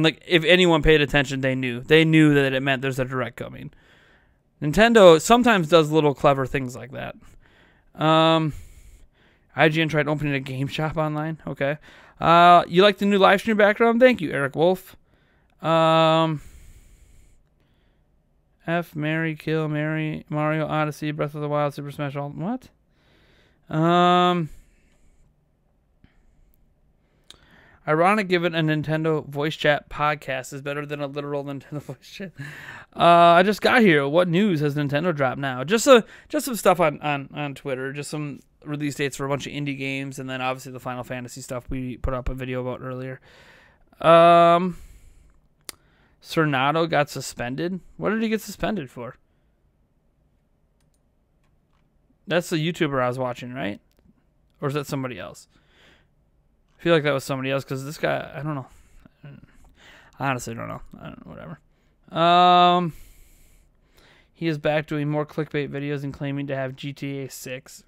like, if anyone paid attention, they knew that it meant there's a direct coming. Nintendo sometimes does little clever things like that. IGN tried opening a game shop online. Okay. You like the new live stream background? Thank you, Eric Wolf. F, Mary, Kill, Mary, Mario, Odyssey, Breath of the Wild, Super Smash Ultimate. What? Ironic given a Nintendo voice chat podcast is better than a literal Nintendo voice chat. I just got here. What news has Nintendo dropped now? Just some stuff on Twitter. Just some release dates for a bunch of indie games, and then obviously the Final Fantasy stuff we put up a video about earlier. Cernado got suspended. What did he get suspended for? That's the YouTuber I was watching, right? Or is that somebody else? I feel like that was somebody else because this guy, I don't know. I honestly don't know. I don't know, whatever. He is back doing more clickbait videos and claiming to have GTA 6.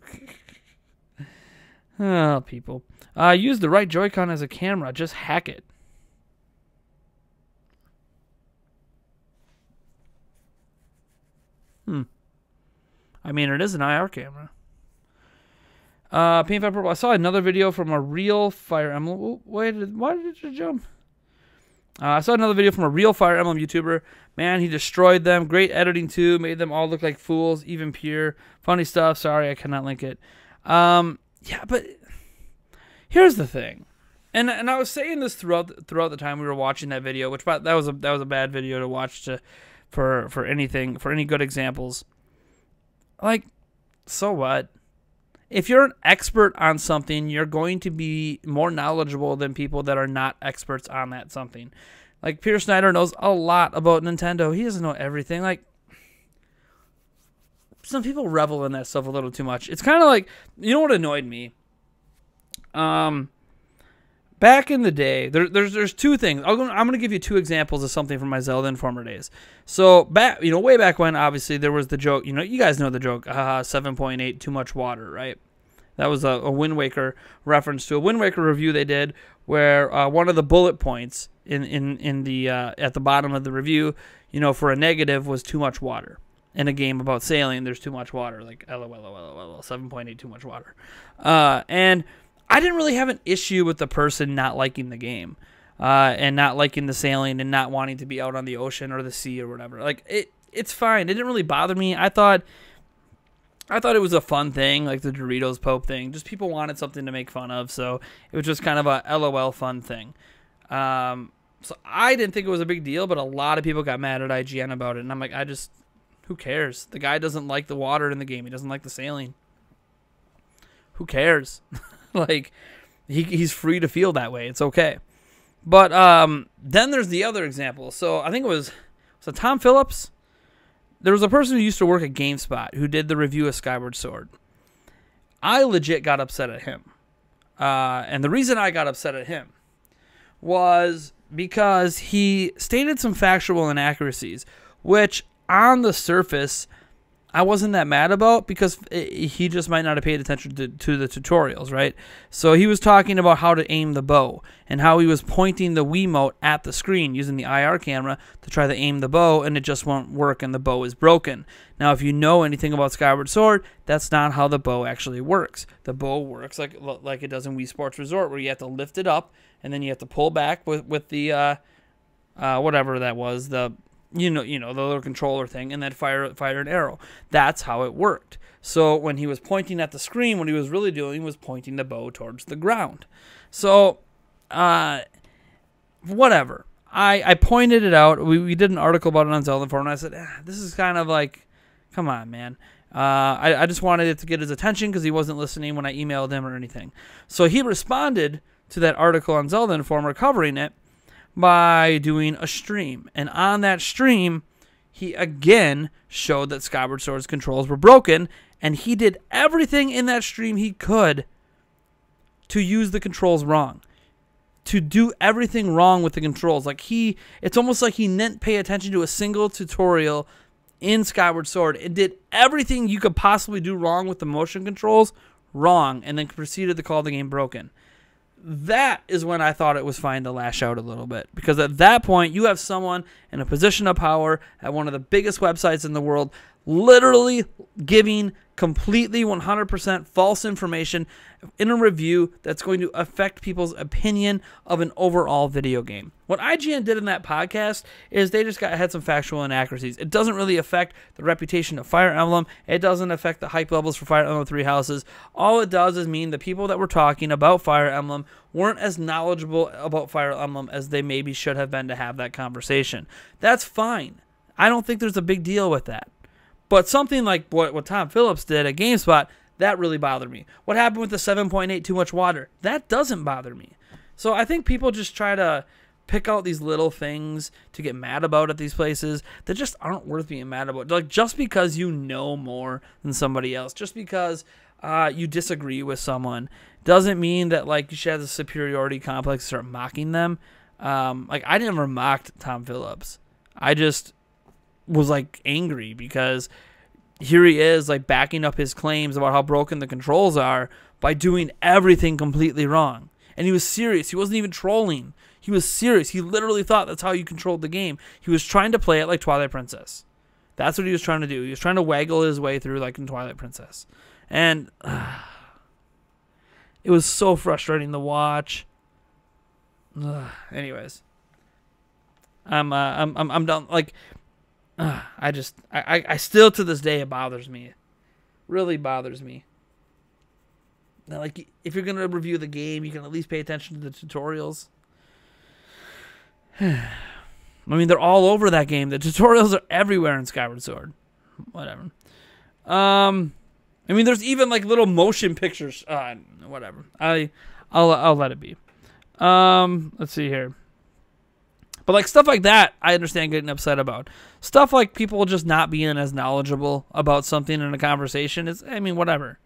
Oh, people. Use the right Joy-Con as a camera. Just hack it. I mean, it is an IR camera. Paint Purple. I saw another video from a real Fire Emblem. Oh, why did you jump? I saw another video from a real Fire Emblem YouTuber. Man, he destroyed them. Great editing too. Made them all look like fools. Even pure. Funny stuff. Sorry, I cannot link it. Yeah, but here's the thing. And I was saying this throughout the time we were watching that video, which that was a bad video to watch for anything, for any good examples. Like, so what? If you're an expert on something, you're going to be more knowledgeable than people that are not experts on that something. Like, Peter Snyder knows a lot about Nintendo. He doesn't know everything. Like, some people revel in that stuff a little too much. It's kind of like, you know what annoyed me? Back in the day, there's two things. I'm going to give you two examples of something from my Zelda Informer days. So, way back when, obviously, there was the joke. You guys know the joke. 7.8, too much water, right? That was a Wind Waker reference to a Wind Waker review they did, where one of the bullet points in the at the bottom of the review, for a negative was too much water. In a game about sailing, there's too much water. Like, LOL, 7.8, too much water. And I didn't really have an issue with the person not liking the game and not liking the sailing and not wanting to be out on the ocean or the sea or whatever. Like, it's fine. It didn't really bother me. I thought it was a fun thing, like the Doritos Pope thing. Just people wanted something to make fun of, so it was just kind of a LOL fun thing. So I didn't think it was a big deal, but a lot of people got mad at IGN about it, and I'm like, who cares? The guy doesn't like the water in the game. He doesn't like the sailing. Who cares? Like, he's free to feel that way. It's okay. But then there's the other example. So I think it was Tom Phillips? There was a person who used to work at GameSpot who did the review of Skyward Sword. I legit got upset at him. And the reason I got upset at him was because he stated some factual inaccuracies, which on the surface I wasn't that mad about, because he just might not have paid attention to the tutorials, right? So he was talking about how to aim the bow and how he was pointing the Wiimote at the screen using the IR camera to try to aim the bow, and it just won't work and the bow is broken. Now, if you know anything about Skyward Sword, that's not how the bow actually works. The bow works like it does in Wii Sports Resort, where you have to lift it up and then you have to pull back with the whatever that was, the little controller thing, and then fire an arrow. That's how it worked. So when he was pointing at the screen, what he was really doing was pointing the bow towards the ground. So, whatever. I pointed it out. We did an article about it on Zelda Forum, and I said, this is kind of like, come on, man. I just wanted it to get his attention because he wasn't listening when I emailed him or anything. So he responded to that article on Zelda Informer covering it by doing a stream. And on that stream, he again showed that Skyward Sword's controls were broken, and he did everything in that stream he could to use the controls wrong. To do everything wrong with the controls. It's almost like he didn't pay attention to a single tutorial in Skyward Sword. It did everything you could possibly do wrong with the motion controls wrong, and then proceeded to call the game broken. That is when I thought it was fine to lash out a little bit. Because at that point, you have someone in a position of power at one of the biggest websites in the world literally giving completely 100% false information in a review that's going to affect people's opinion of an overall video game. What IGN did in that podcast is they just had some factual inaccuracies. It doesn't really affect the reputation of Fire Emblem. It doesn't affect the hype levels for Fire Emblem Three Houses. All it does is mean the people that were talking about Fire Emblem weren't as knowledgeable about Fire Emblem as they maybe should have been to have that conversation. That's fine. I don't think there's a big deal with that. But something like what Tom Phillips did at GameSpot, that really bothered me. What happened with the 7.8 too much water? That doesn't bother me. So I think people just try to pick out these little things to get mad about at these places that just aren't worth being mad about. Like, just because you know more than somebody else, just because you disagree with someone, doesn't mean that you should have the superiority complex and start mocking them. I never mocked Tom Phillips. I just was like angry because here he is like backing up his claims about how broken the controls are by doing everything completely wrong. And he was serious. He wasn't even trolling. He was serious. He literally thought that's how you controlled the game. He was trying to play it like Twilight Princess. That's what he was trying to do. He was trying to waggle his way through like in Twilight Princess. And it was so frustrating to watch. Anyways, I'm done. Like, I still to this day it bothers me. It really bothers me. Like, if you're gonna review the game, you can at least pay attention to the tutorials. I mean, they're all over that game. The tutorials are everywhere in Skyward Sword. Whatever. I mean, there's even like little motion pictures. Whatever. I'll let it be. Let's see here. But like stuff like that, I understand getting upset about. Stuff like people just not being as knowledgeable about something in a conversation is, I mean, whatever.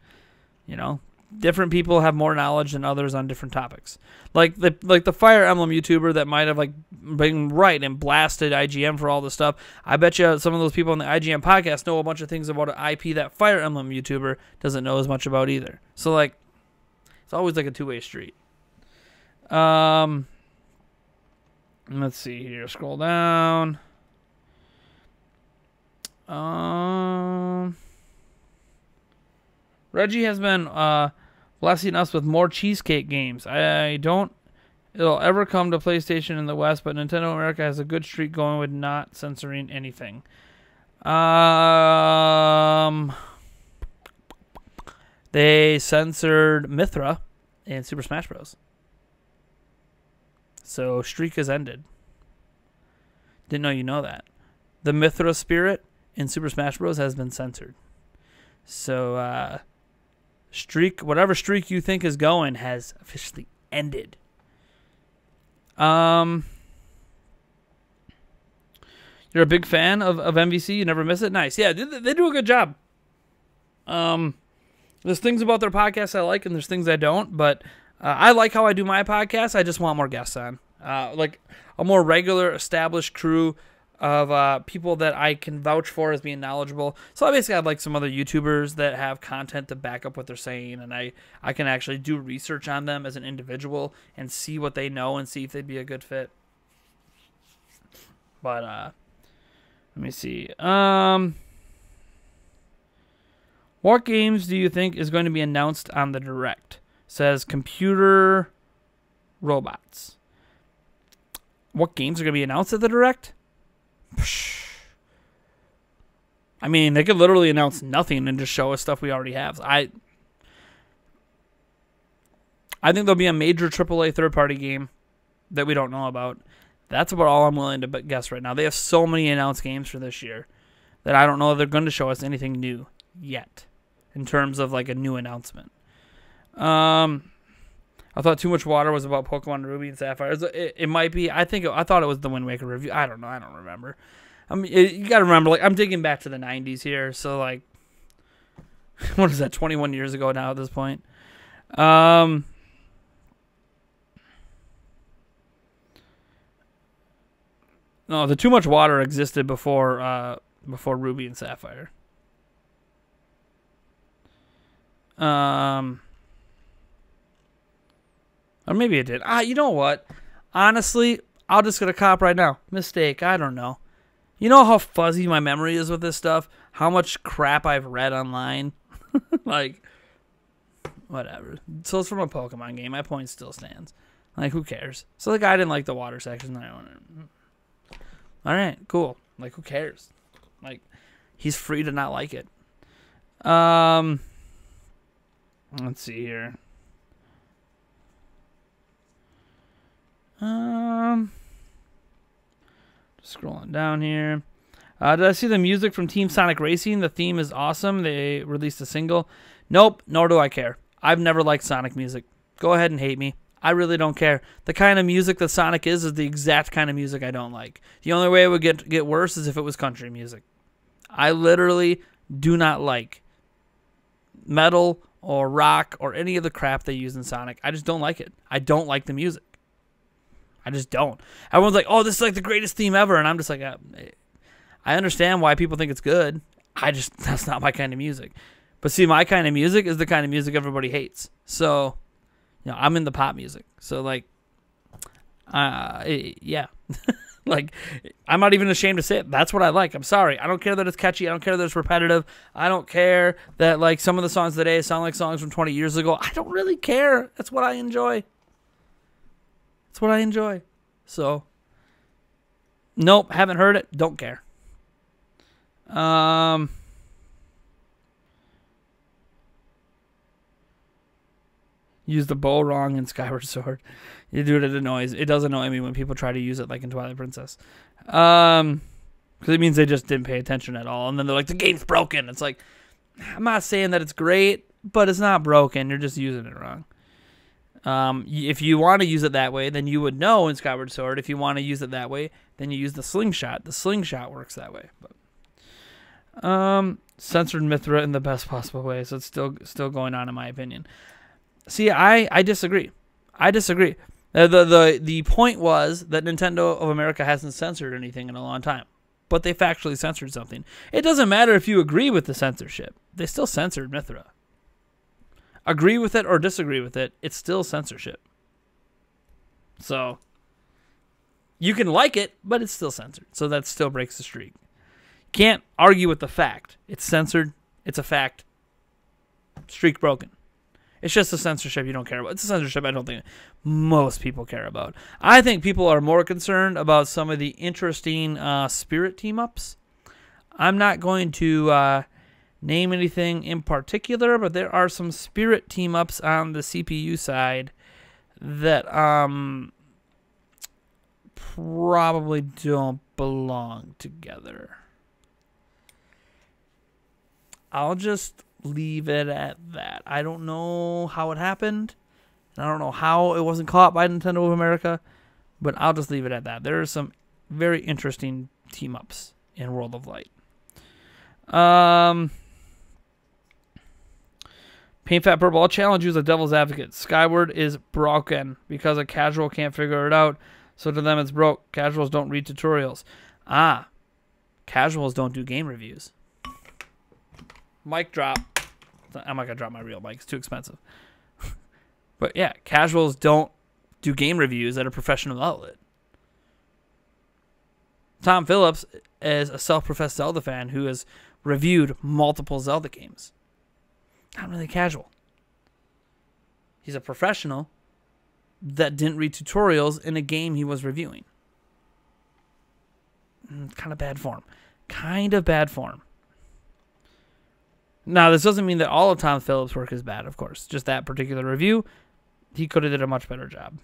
You know, different people have more knowledge than others on different topics. Like the Fire Emblem YouTuber that might have like been right and blasted IGM for all this stuff. I bet you some of those people on the IGM podcast know a bunch of things about an IP that Fire Emblem YouTuber doesn't know as much about either. So like, it's always like a two-way street. Let's see here. Scroll down. Reggie has been blessing us with more cheesecake games. I don't it'll ever come to PlayStation in the West, but Nintendo America has a good streak going with not censoring anything. They censored Mithra in Super Smash Bros. So streak has ended. Didn't know you know that. The Mithra spirit in Super Smash Bros. Has been censored. So streak, whatever streak you think is going, has officially ended. You're a big fan of MVC? You never miss it? Nice. Yeah, they do a good job. There's things about their podcast I like, and there's things I don't, but I like how I do my podcast. I just want more guests on. Like a more regular, established crew of people that I can vouch for as being knowledgeable. So obviously I'd like some other YouTubers that have content to back up what they're saying, and I can actually do research on them as an individual and see what they know and see if they'd be a good fit. But let me see. What games do you think is going to be announced on the Direct? Says Computer Robots. What games are going to be announced at the Direct? I mean, they could literally announce nothing and just show us stuff we already have. I think there'll be a major AAA third-party game that we don't know about. That's about all I'm willing to guess right now. They have so many announced games for this year that I don't know if they're going to show us anything new yet in terms of like a new announcement. I thought Too Much Water was about Pokemon Ruby and Sapphire. It might be. I thought it was the Wind Waker review. I don't know. I don't remember. I mean, you got to remember, like, I'm digging back to the 90s here. So, like, what is that, 21 years ago now at this point? No, the Too Much Water existed before Ruby and Sapphire. Or maybe it did. You know what? Honestly, I'll just get a cop right now. Mistake. I don't know. You know how fuzzy my memory is with this stuff? How much crap I've read online? Like, whatever. So it's from a Pokemon game. My point still stands. Like, who cares? So the guy didn't like the water section. All right, cool. Like, who cares? Like, he's free to not like it. Let's see here. Just scrolling down here. Did I see the music from Team Sonic Racing? The theme is awesome. They released a single. Nope, nor do I care. I've never liked Sonic music. Go ahead and hate me. I really don't care. The kind of music that Sonic is the exact kind of music I don't like. The only way it would get worse is if it was country music. I literally do not like metal or rock or any of the crap they use in Sonic. I just don't like it. I don't like the music. I just don't. Everyone's like, oh, this is like the greatest theme ever. And I'm just like, I understand why people think it's good. That's not my kind of music. But see, my kind of music is the kind of music everybody hates. So, I'm in the pop music. So, like, yeah. Like, I'm not even ashamed to say it. That's what I like. I'm sorry. I don't care that it's catchy. I don't care that it's repetitive. I don't care that, like, some of the songs today sound like songs from 20 years ago. I don't really care. That's what I enjoy. That's what I enjoy. So, nope, haven't heard it. Don't care. Use the bow wrong in Skyward Sword. You do it, it does annoy me when people try to use it like in Twilight Princess. Because it means they just didn't pay attention at all. And then they're like, the game's broken. It's like, I'm not saying that it's great, but it's not broken. You're just using it wrong. If you want to use it that way, then you would know in Skyward Sword. If you want to use it that way, then you use the slingshot. The slingshot works that way. But censored Mithra in the best possible way, so it's still going on in my opinion. See, I disagree. I disagree. The point was that Nintendo of America hasn't censored anything in a long time, but they factually censored something. It doesn't matter if you agree with the censorship. They still censored Mithra. Agree with it or disagree with it, it's still censorship. So, you can like it, but it's still censored. So that still breaks the streak. Can't argue with the fact. It's censored. It's a fact. Streak broken. It's just a censorship you don't care about. It's a censorship I don't think most people care about. I think people are more concerned about some of the interesting Spirit team-ups. I'm not going to name anything in particular, but there are some Spirit team-ups on the CPU side that probably don't belong together. I'll just leave it at that. I don't know how it happened. And I don't know how it wasn't caught by Nintendo of America, but I'll just leave it at that. There are some very interesting team-ups in World of Light. Paint Fat Purple, I'll challenge you as a devil's advocate. Skyward is broken because a casual can't figure it out. So to them it's broke. Casuals don't read tutorials. Casuals don't do game reviews. Mic drop. I'm not going to drop my real mic. It's too expensive. But yeah, casuals don't do game reviews at a professional outlet. Tom Phillips is a self-professed Zelda fan who has reviewed multiple Zelda games. Not really casual. He's a professional that didn't read tutorials in a game he was reviewing. Kind of bad form. Kind of bad form. Now, this doesn't mean that all of Tom Phillips' work is bad, of course. Just that particular review, he could have did a much better job.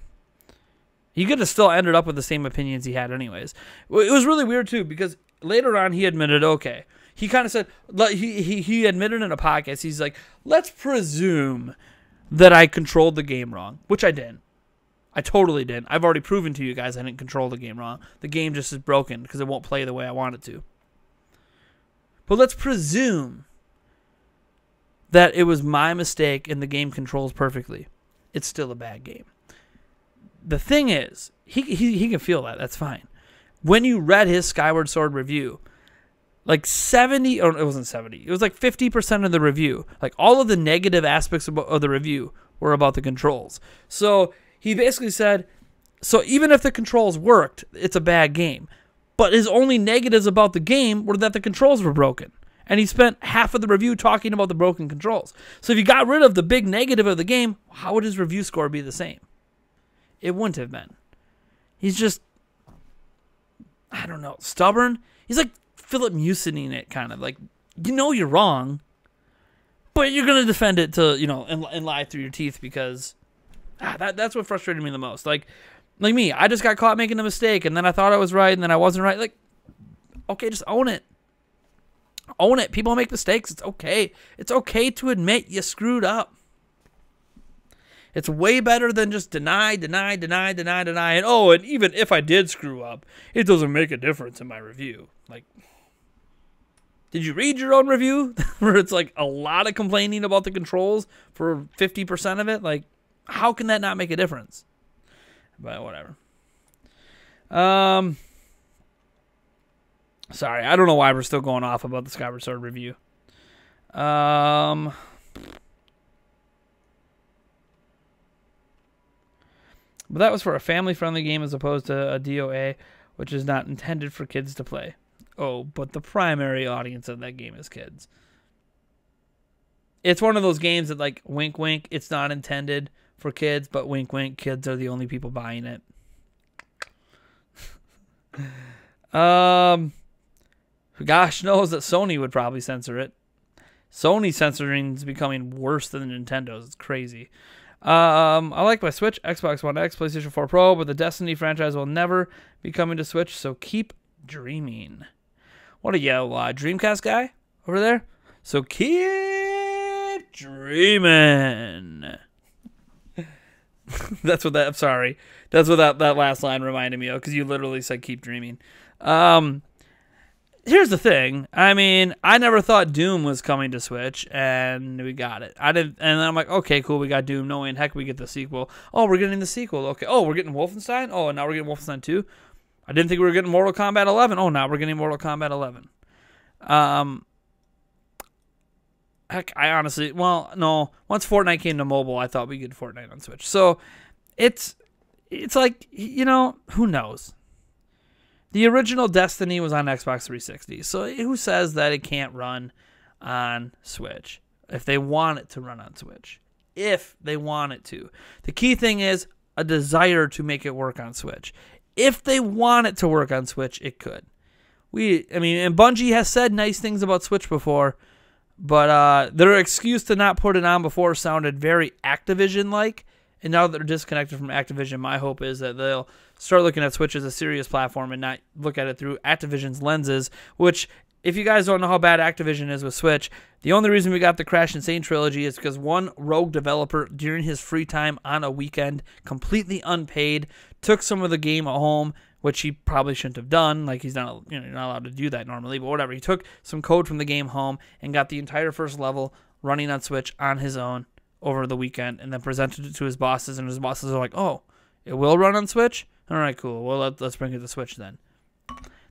He could have still ended up with the same opinions he had anyways. It was really weird, too, because later on he admitted, okay. He kind of said, he admitted in a podcast, he's like, let's presume that I controlled the game wrong, which I didn't. I totally didn't. I've already proven to you guys I didn't control the game wrong. The game just is broken because it won't play the way I want it to. But let's presume that it was my mistake and the game controls perfectly. It's still a bad game. The thing is, he can feel that. That's fine. When you read his Skyward Sword review, like 70, or it wasn't 70, it was like 50% of the review, like all of the negative aspects of the review were about the controls. So he basically said, so even if the controls worked, it's a bad game. But his only negatives about the game were that the controls were broken. And he spent half of the review talking about the broken controls. So if you got rid of the big negative of the game, how would his review score be the same? It wouldn't have been. He's just, I don't know, stubborn. He's like Philip Musining it, kind of. Like, you know you're wrong, but you're going to defend it to, and lie through your teeth because that's what frustrated me the most. Like me, I just got caught making a mistake, and then I thought I was right, and then I wasn't right. Like, okay, just own it. Own it. People make mistakes. It's okay. It's okay to admit you screwed up. It's way better than just deny. And and even if I did screw up, it doesn't make a difference in my review. Like, did you read your own review? Where it's like a lot of complaining about the controls for 50% of it? Like, how can that not make a difference? But whatever. Sorry, I don't know why we're still going off about the Skyward Sword review. But that was for a family-friendly game as opposed to a DOA, which is not intended for kids to play. Oh, but the primary audience of that game is kids. It's one of those games that, like, wink, wink, it's not intended for kids, but wink, wink, kids are the only people buying it. Gosh knows that Sony would probably censor it. Sony censoring is becoming worse than Nintendo's. It's crazy. I like my Switch, Xbox One X, PlayStation 4 Pro, but the Destiny franchise will never be coming to Switch, so keep dreaming. What are you, Dreamcast guy over there? So keep dreaming. That's what that, I'm sorry. That's what that last line reminded me of, because you literally said keep dreaming. Here's the thing. I mean, I never thought Doom was coming to Switch, and we got it. And then I'm like, okay, cool, we got Doom, knowing heck we get the sequel. Oh, we're getting the sequel. Okay. Oh, we're getting Wolfenstein. Oh, and now we're getting Wolfenstein 2. I didn't think we were getting Mortal Kombat 11. Oh, now we're getting Mortal Kombat 11. Heck, I honestly, well, no. Once Fortnite came to mobile, I thought we'd get Fortnite on Switch. So it's like, you know, who knows? The original Destiny was on Xbox 360. So who says that it can't run on Switch if they want it to run on Switch? If they want it to. The key thing is a desire to make it work on Switch. If they want it to work on Switch, it could. And Bungie has said nice things about Switch before, but their excuse to not put it on before sounded very Activision-like, and now that they're disconnected from Activision, my hope is that they'll start looking at Switch as a serious platform and not look at it through Activision's lenses, which, if you guys don't know how bad Activision is with Switch, the only reason we got the Crash Insane trilogy is because one rogue developer, during his free time on a weekend, completely unpaid, took some of the game home, which he probably shouldn't have done. Like, he's not, you're not allowed to do that normally, but whatever. He took some code from the game home and got the entire first level running on Switch on his own over the weekend, and then presented it to his bosses, and his bosses are like, oh, it will run on Switch? All right, cool. Well, let's bring it to Switch then.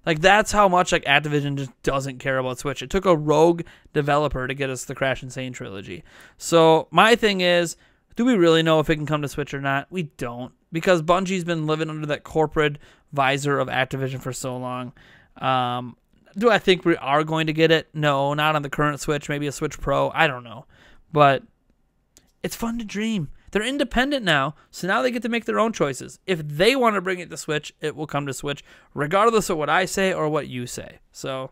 Like, that's how much, like, Activision just doesn't care about Switch. It took a rogue developer to get us the Crash Insane trilogy. So my thing is, do we really know if it can come to Switch or not? We don't, because Bungie's been living under that corporate visor of Activision for so long. Do I think we are going to get it? No, not on the current Switch. Maybe a Switch Pro. I don't know. But it's fun to dream. They're independent now, so now they get to make their own choices. If they want to bring it to Switch, it will come to Switch, regardless of what I say or what you say. So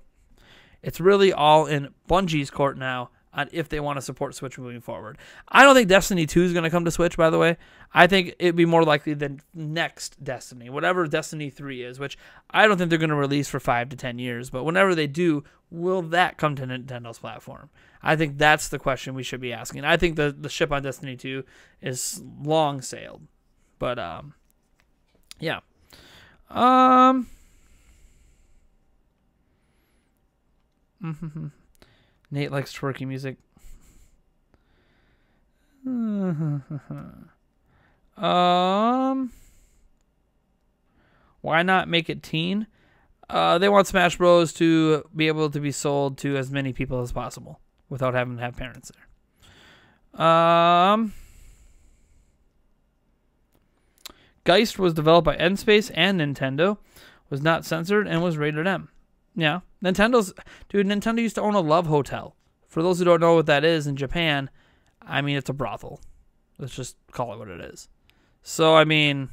it's really all in Bungie's court now on if they want to support Switch moving forward. I don't think Destiny 2 is going to come to Switch, by the way. I think it'd be more likely than next Destiny, whatever Destiny 3 is, which I don't think they're going to release for 5 to 10 years. But whenever they do, will that come to Nintendo's platform? I think that's the question we should be asking. I think the ship on Destiny 2 is long sailed. But, yeah. Nate likes twerky music. Why not make it teen? They want Smash Bros. To be able to be sold to as many people as possible without having to have parents there. Geist was developed by N-Space and Nintendo, was not censored, and was rated M. Yeah, Nintendo used to own a Love Hotel. For those who don't know what that is, in Japan, I mean, it's a brothel. Let's just call it what it is. So, I mean,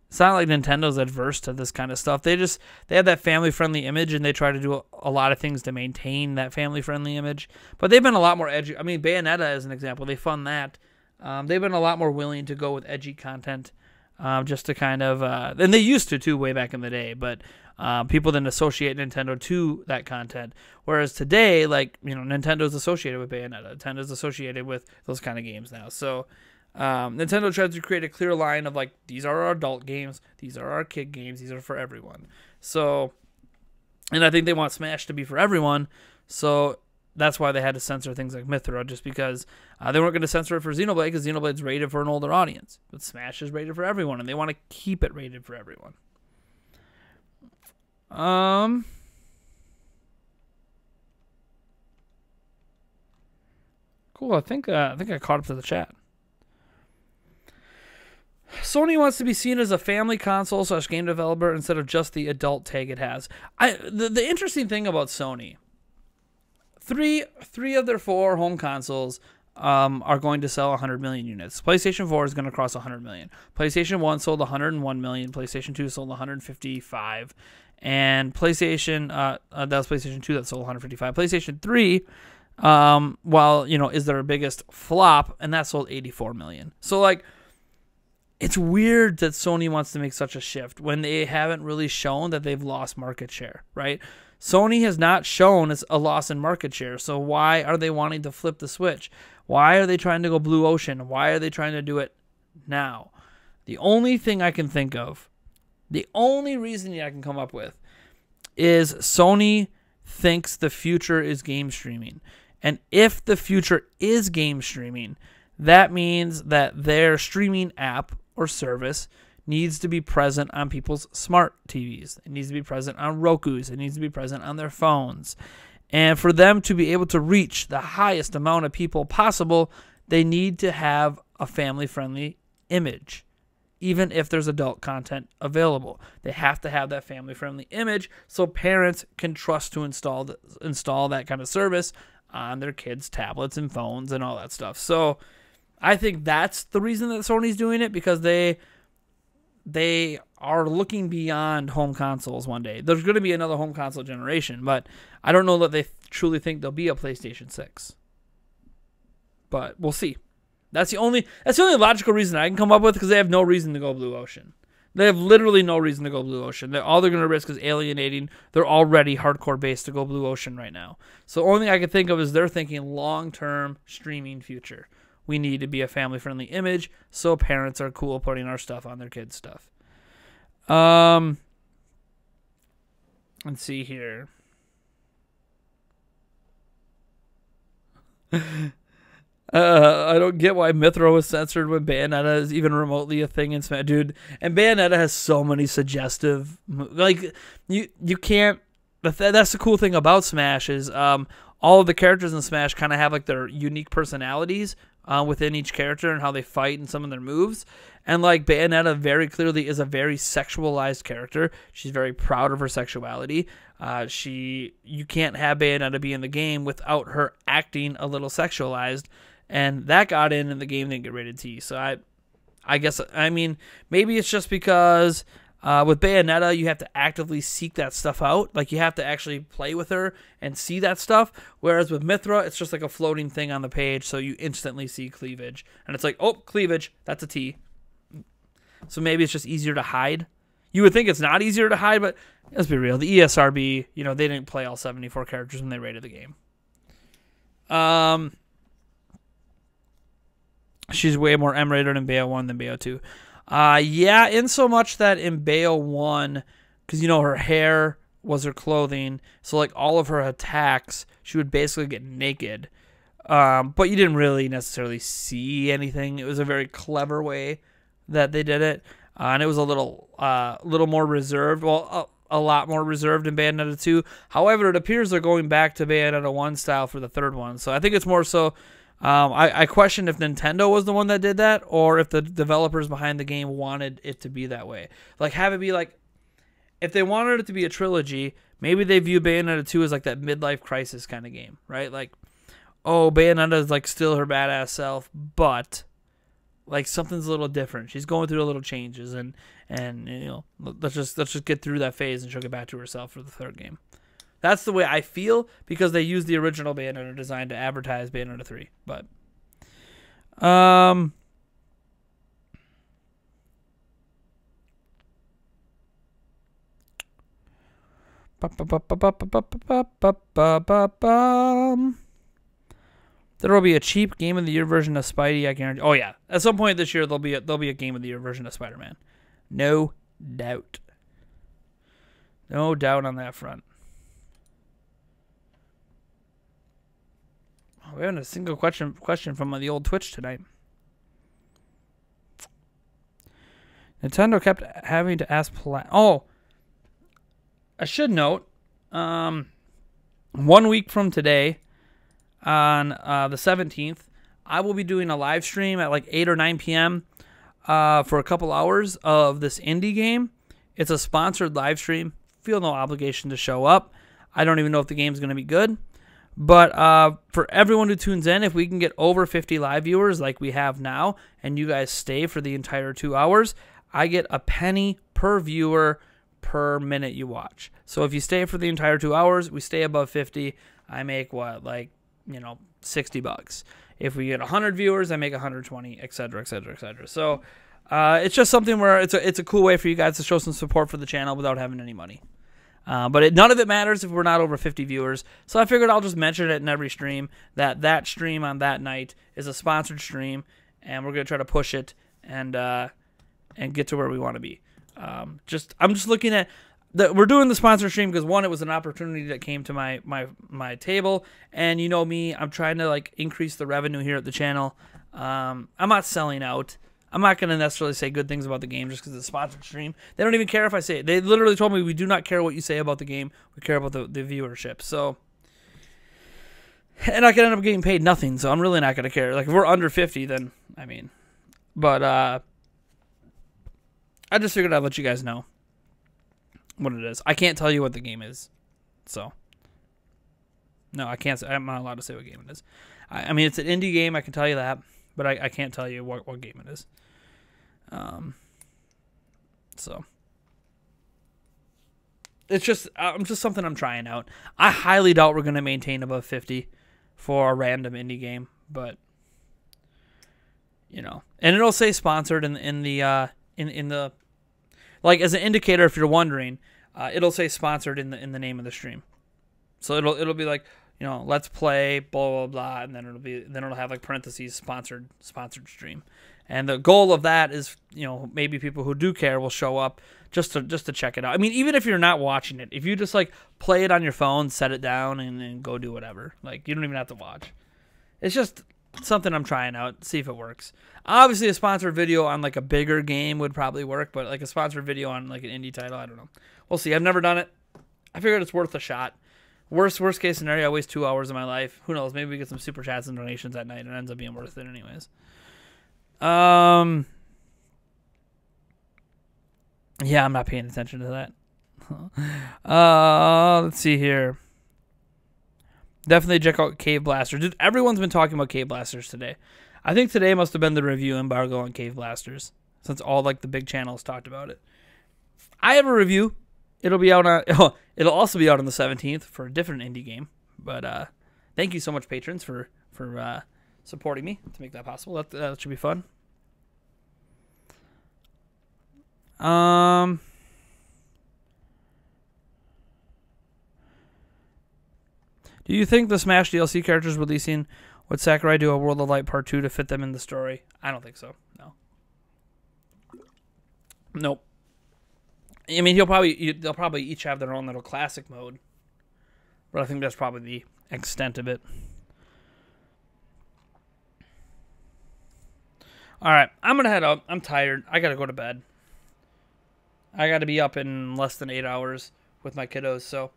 it's not like Nintendo's adverse to this kind of stuff. They have that family-friendly image, and they try to do a lot of things to maintain that family-friendly image. But they've been a lot more edgy. I mean, Bayonetta, as an example, they fund that. They've been a lot more willing to go with edgy content, just to kind of, and they used to too way back in the day, but people didn't associate Nintendo to that content. Whereas today, like, you know, Nintendo's associated with Bayonetta, Nintendo's associated with those kind of games now. So Nintendo tries to create a clear line of like, these are our adult games, these are our kid games, these are for everyone. So, and I think they want Smash to be for everyone. So that's why they had to censor things like Mythra, just because they weren't going to censor it for Xenoblade, because Xenoblade's rated for an older audience. But Smash is rated for everyone, and they want to keep it rated for everyone. Cool. I think I caught up to the chat. Sony wants to be seen as a family console / game developer instead of just the adult tag it has. The interesting thing about Sony, three of their 4 home consoles are going to sell 100 million units. PlayStation 4 is going to cross 100 million. PlayStation 1 sold 101 million. PlayStation 2 sold 155. And PlayStation, that was PlayStation 2 that sold 155. PlayStation 3, while, is their biggest flop, and that sold 84 million. So, like, it's weird that Sony wants to make such a shift when they haven't really shown that they've lost market share, right? Sony has not shown a loss in market share, so why are they wanting to flip the switch? Why are they trying to go blue ocean? Why are they trying to do it now? The only thing I can think of, the only reason I can come up with is Sony thinks the future is game streaming. And if the future is game streaming, that means that their streaming app or service needs to be present on people's smart TVs. It needs to be present on Rokus. It needs to be present on their phones. And for them to be able to reach the highest amount of people possible, they need to have a family-friendly image, even if there's adult content available. They have to have that family-friendly image so parents can trust to install that kind of service on their kids' tablets and phones and all that stuff. So I think that's the reason that Sony's doing it, because they are looking beyond home consoles one day. There's going to be another home console generation, but I don't know that they truly think there'll be a PlayStation 6. But we'll see. That's the only logical reason I can come up with, because they have no reason to go blue ocean. They have literally no reason to go blue ocean. All they're going to risk is alienating their already hardcore base to go blue ocean right now. So the only thing I can think of is they're thinking long-term streaming future. We need to be a family-friendly image so parents are cool putting our stuff on their kids' stuff. Let's see here. I don't get why Mithra was censored when Bayonetta is even remotely a thing in Smash, dude. And Bayonetta has so many suggestive, like you can't. That's the cool thing about Smash is all of the characters in Smash kind of have like their unique personalities within each character and how they fight and some of their moves. And like Bayonetta very clearly is a very sexualized character. She's very proud of her sexuality. You can't have Bayonetta be in the game without her acting a little sexualized. And that got in the game didn't get rated T. So I guess, I mean, maybe it's just because with Bayonetta, you have to actively seek that stuff out. Like, you have to actually play with her and see that stuff. Whereas with Mithra, it's just like a floating thing on the page, so you instantly see cleavage. And it's like, oh, cleavage, that's a T. So maybe it's just easier to hide. You would think it's not easier to hide, but let's be real. The ESRB, they didn't play all 74 characters when they rated the game. She's way more M-rated in Bayo 1 than Bayo 2. Yeah, in so much that in Bayo 1, because, her hair was her clothing, so, like, all of her attacks, she would basically get naked. But you didn't really necessarily see anything. It was a very clever way that they did it. And it was a little more reserved. Well, a lot more reserved in Bayonetta 2. However, it appears they're going back to Bayonetta 1 style for the third one. So I think it's more so... I question if Nintendo was the one that did that, or if the developers behind the game wanted it to be that way. Like, have it be like, if they wanted it to be a trilogy, maybe they view Bayonetta 2 as like that midlife crisis kind of game, right? Like, oh, Bayonetta is like still her badass self, but like something's a little different. She's going through a little changes, and let's just get through that phase, and she'll get back to herself for the third game. That's the way I feel, because they used the original Bayonetta design to advertise Bayonetta 3. But, there will be a cheap Game of the Year version of Spidey, I guarantee. Oh yeah, at some point this year there'll be a Game of the Year version of Spider-Man. No doubt. No doubt on that front. We haven't a single question from the old Twitch tonight. Nintendo kept having to ask I should note, 1 week from today, on the 17th, I will be doing a live stream at like 8 or 9 p.m. For a couple hours of this indie game. It's a sponsored live stream. Feel no obligation to show up. I don't even know if the game's going to be good. But for everyone who tunes in, if we can get over 50 live viewers like we have now, and you guys stay for the entire 2 hours, I get a penny per viewer per minute you watch. So if you stay for the entire 2 hours, we stay above 50, I make what, like, $60. If we get 100 viewers, I make 120, etc., etc., etc. So it's just something where it's a cool way for you guys to show some support for the channel without having any money. But none of it matters if we're not over 50 viewers. So I figured I'll just mention it in every stream that stream on that night is a sponsored stream, and we're gonna try to push it and get to where we want to be. I'm just looking at we're doing the sponsor stream because, one, it was an opportunity that came to my table, and you know me, I'm trying to like increase the revenue here at the channel. I'm not selling out. I'm not going to necessarily say good things about the game just because it's a sponsored stream. They don't even care if I say it. They literally told me, we do not care what you say about the game. We care about the viewership. So, and I could end up getting paid nothing, so I'm really not going to care. Like, if we're under 50, then, I mean, but I just figured I'd let you guys know what it is. I can't tell you what the game is, so no, I can't. I'm not allowed to say what game it is. I mean, it's an indie game. I can tell you that, but I can't tell you what game it is. So it's just something I'm trying out. I highly doubt we're going to maintain above 50 for a random indie game, but and it'll say sponsored in the like, as an indicator, if you're wondering, it'll say sponsored in the name of the stream. So it'll be like, let's play blah blah blah, and then it'll have like parentheses sponsored stream. And the goal of that is, maybe people who do care will show up just to check it out. I mean, even if you're not watching it, if you just like play it on your phone, set it down, and go do whatever, like, you don't even have to watch. It's just something I'm trying out, see if it works. Obviously, a sponsored video on like a bigger game would probably work, but like a sponsored video on like an indie title, I don't know. We'll see. I've never done it. I figured it's worth a shot. Worst case scenario, I waste 2 hours of my life. Who knows? Maybe we get some super chats and donations at night, and it ends up being worth it anyways. Yeah, I'm not paying attention to that. Let's see here. Definitely check out Cave Blasters. Dude, everyone's been talking about Cave Blasters today. I think today must have been the review embargo on Cave Blasters, since all like the big channels talked about it. I have a review. It'll be out on. It'll also be out on the 17th for a different indie game. But thank you so much, patrons, for supporting me to make that possible. That should be fun. Do you think the Smash DLC characters releasing would Sakurai do a World of Light Part 2 to fit them in the story? I don't think so. No. Nope. I mean, they'll probably each have their own little classic mode, but I think that's probably the extent of it. All right, I'm gonna head out. I'm tired. I gotta go to bed. I gotta be up in less than 8 hours with my kiddos. So,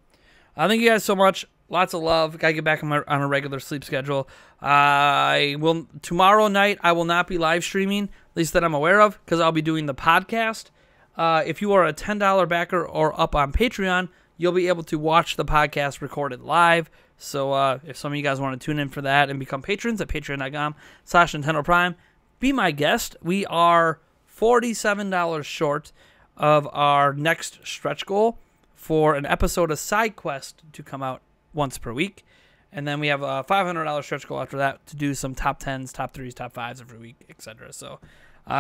thank you guys so much. Lots of love. Gotta get back on a regular sleep schedule. Tomorrow night I will not be live streaming, at least that I'm aware of, because I'll be doing the podcast. If you are a $10 backer or up on Patreon, you'll be able to watch the podcast recorded live. So if some of you guys want to tune in for that and become patrons at patreon.com/Nintendo Prime, be my guest. We are $47 short of our next stretch goal for an episode of Side Quest to come out once per week. And then we have a $500 stretch goal after that to do some top 10s, top 3s, top 5s every week, etc. So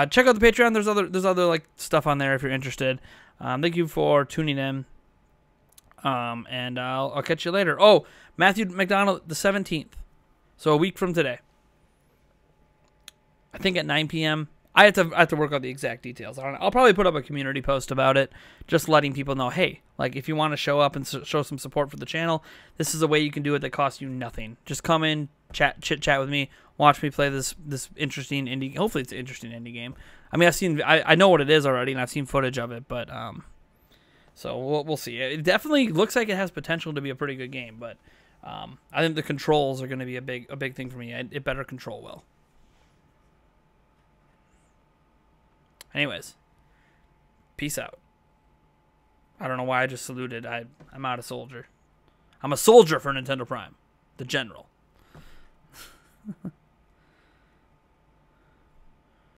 check out the Patreon. There's other like stuff on there if you're interested. Thank you for tuning in. And I'll catch you later. Oh, Matthew McDonald, the 17th. So a week from today. I think at 9 p.m. I have to work out the exact details. I'll probably put up a community post about it, just letting people know, hey, like if you want to show up and show some support for the channel, this is a way you can do it that costs you nothing. Just come in, chit chat with me, watch me play this interesting indie. Hopefully it's an interesting indie game. I mean, I know what it is already, and I've seen footage of it, but So we'll see. It definitely looks like it has potential to be a pretty good game, but I think the controls are going to be a big thing for me. It better control well. Anyways, peace out. I don't know why I just saluted. I'm out of soldier. I'm a soldier for Nintendo Prime, the general.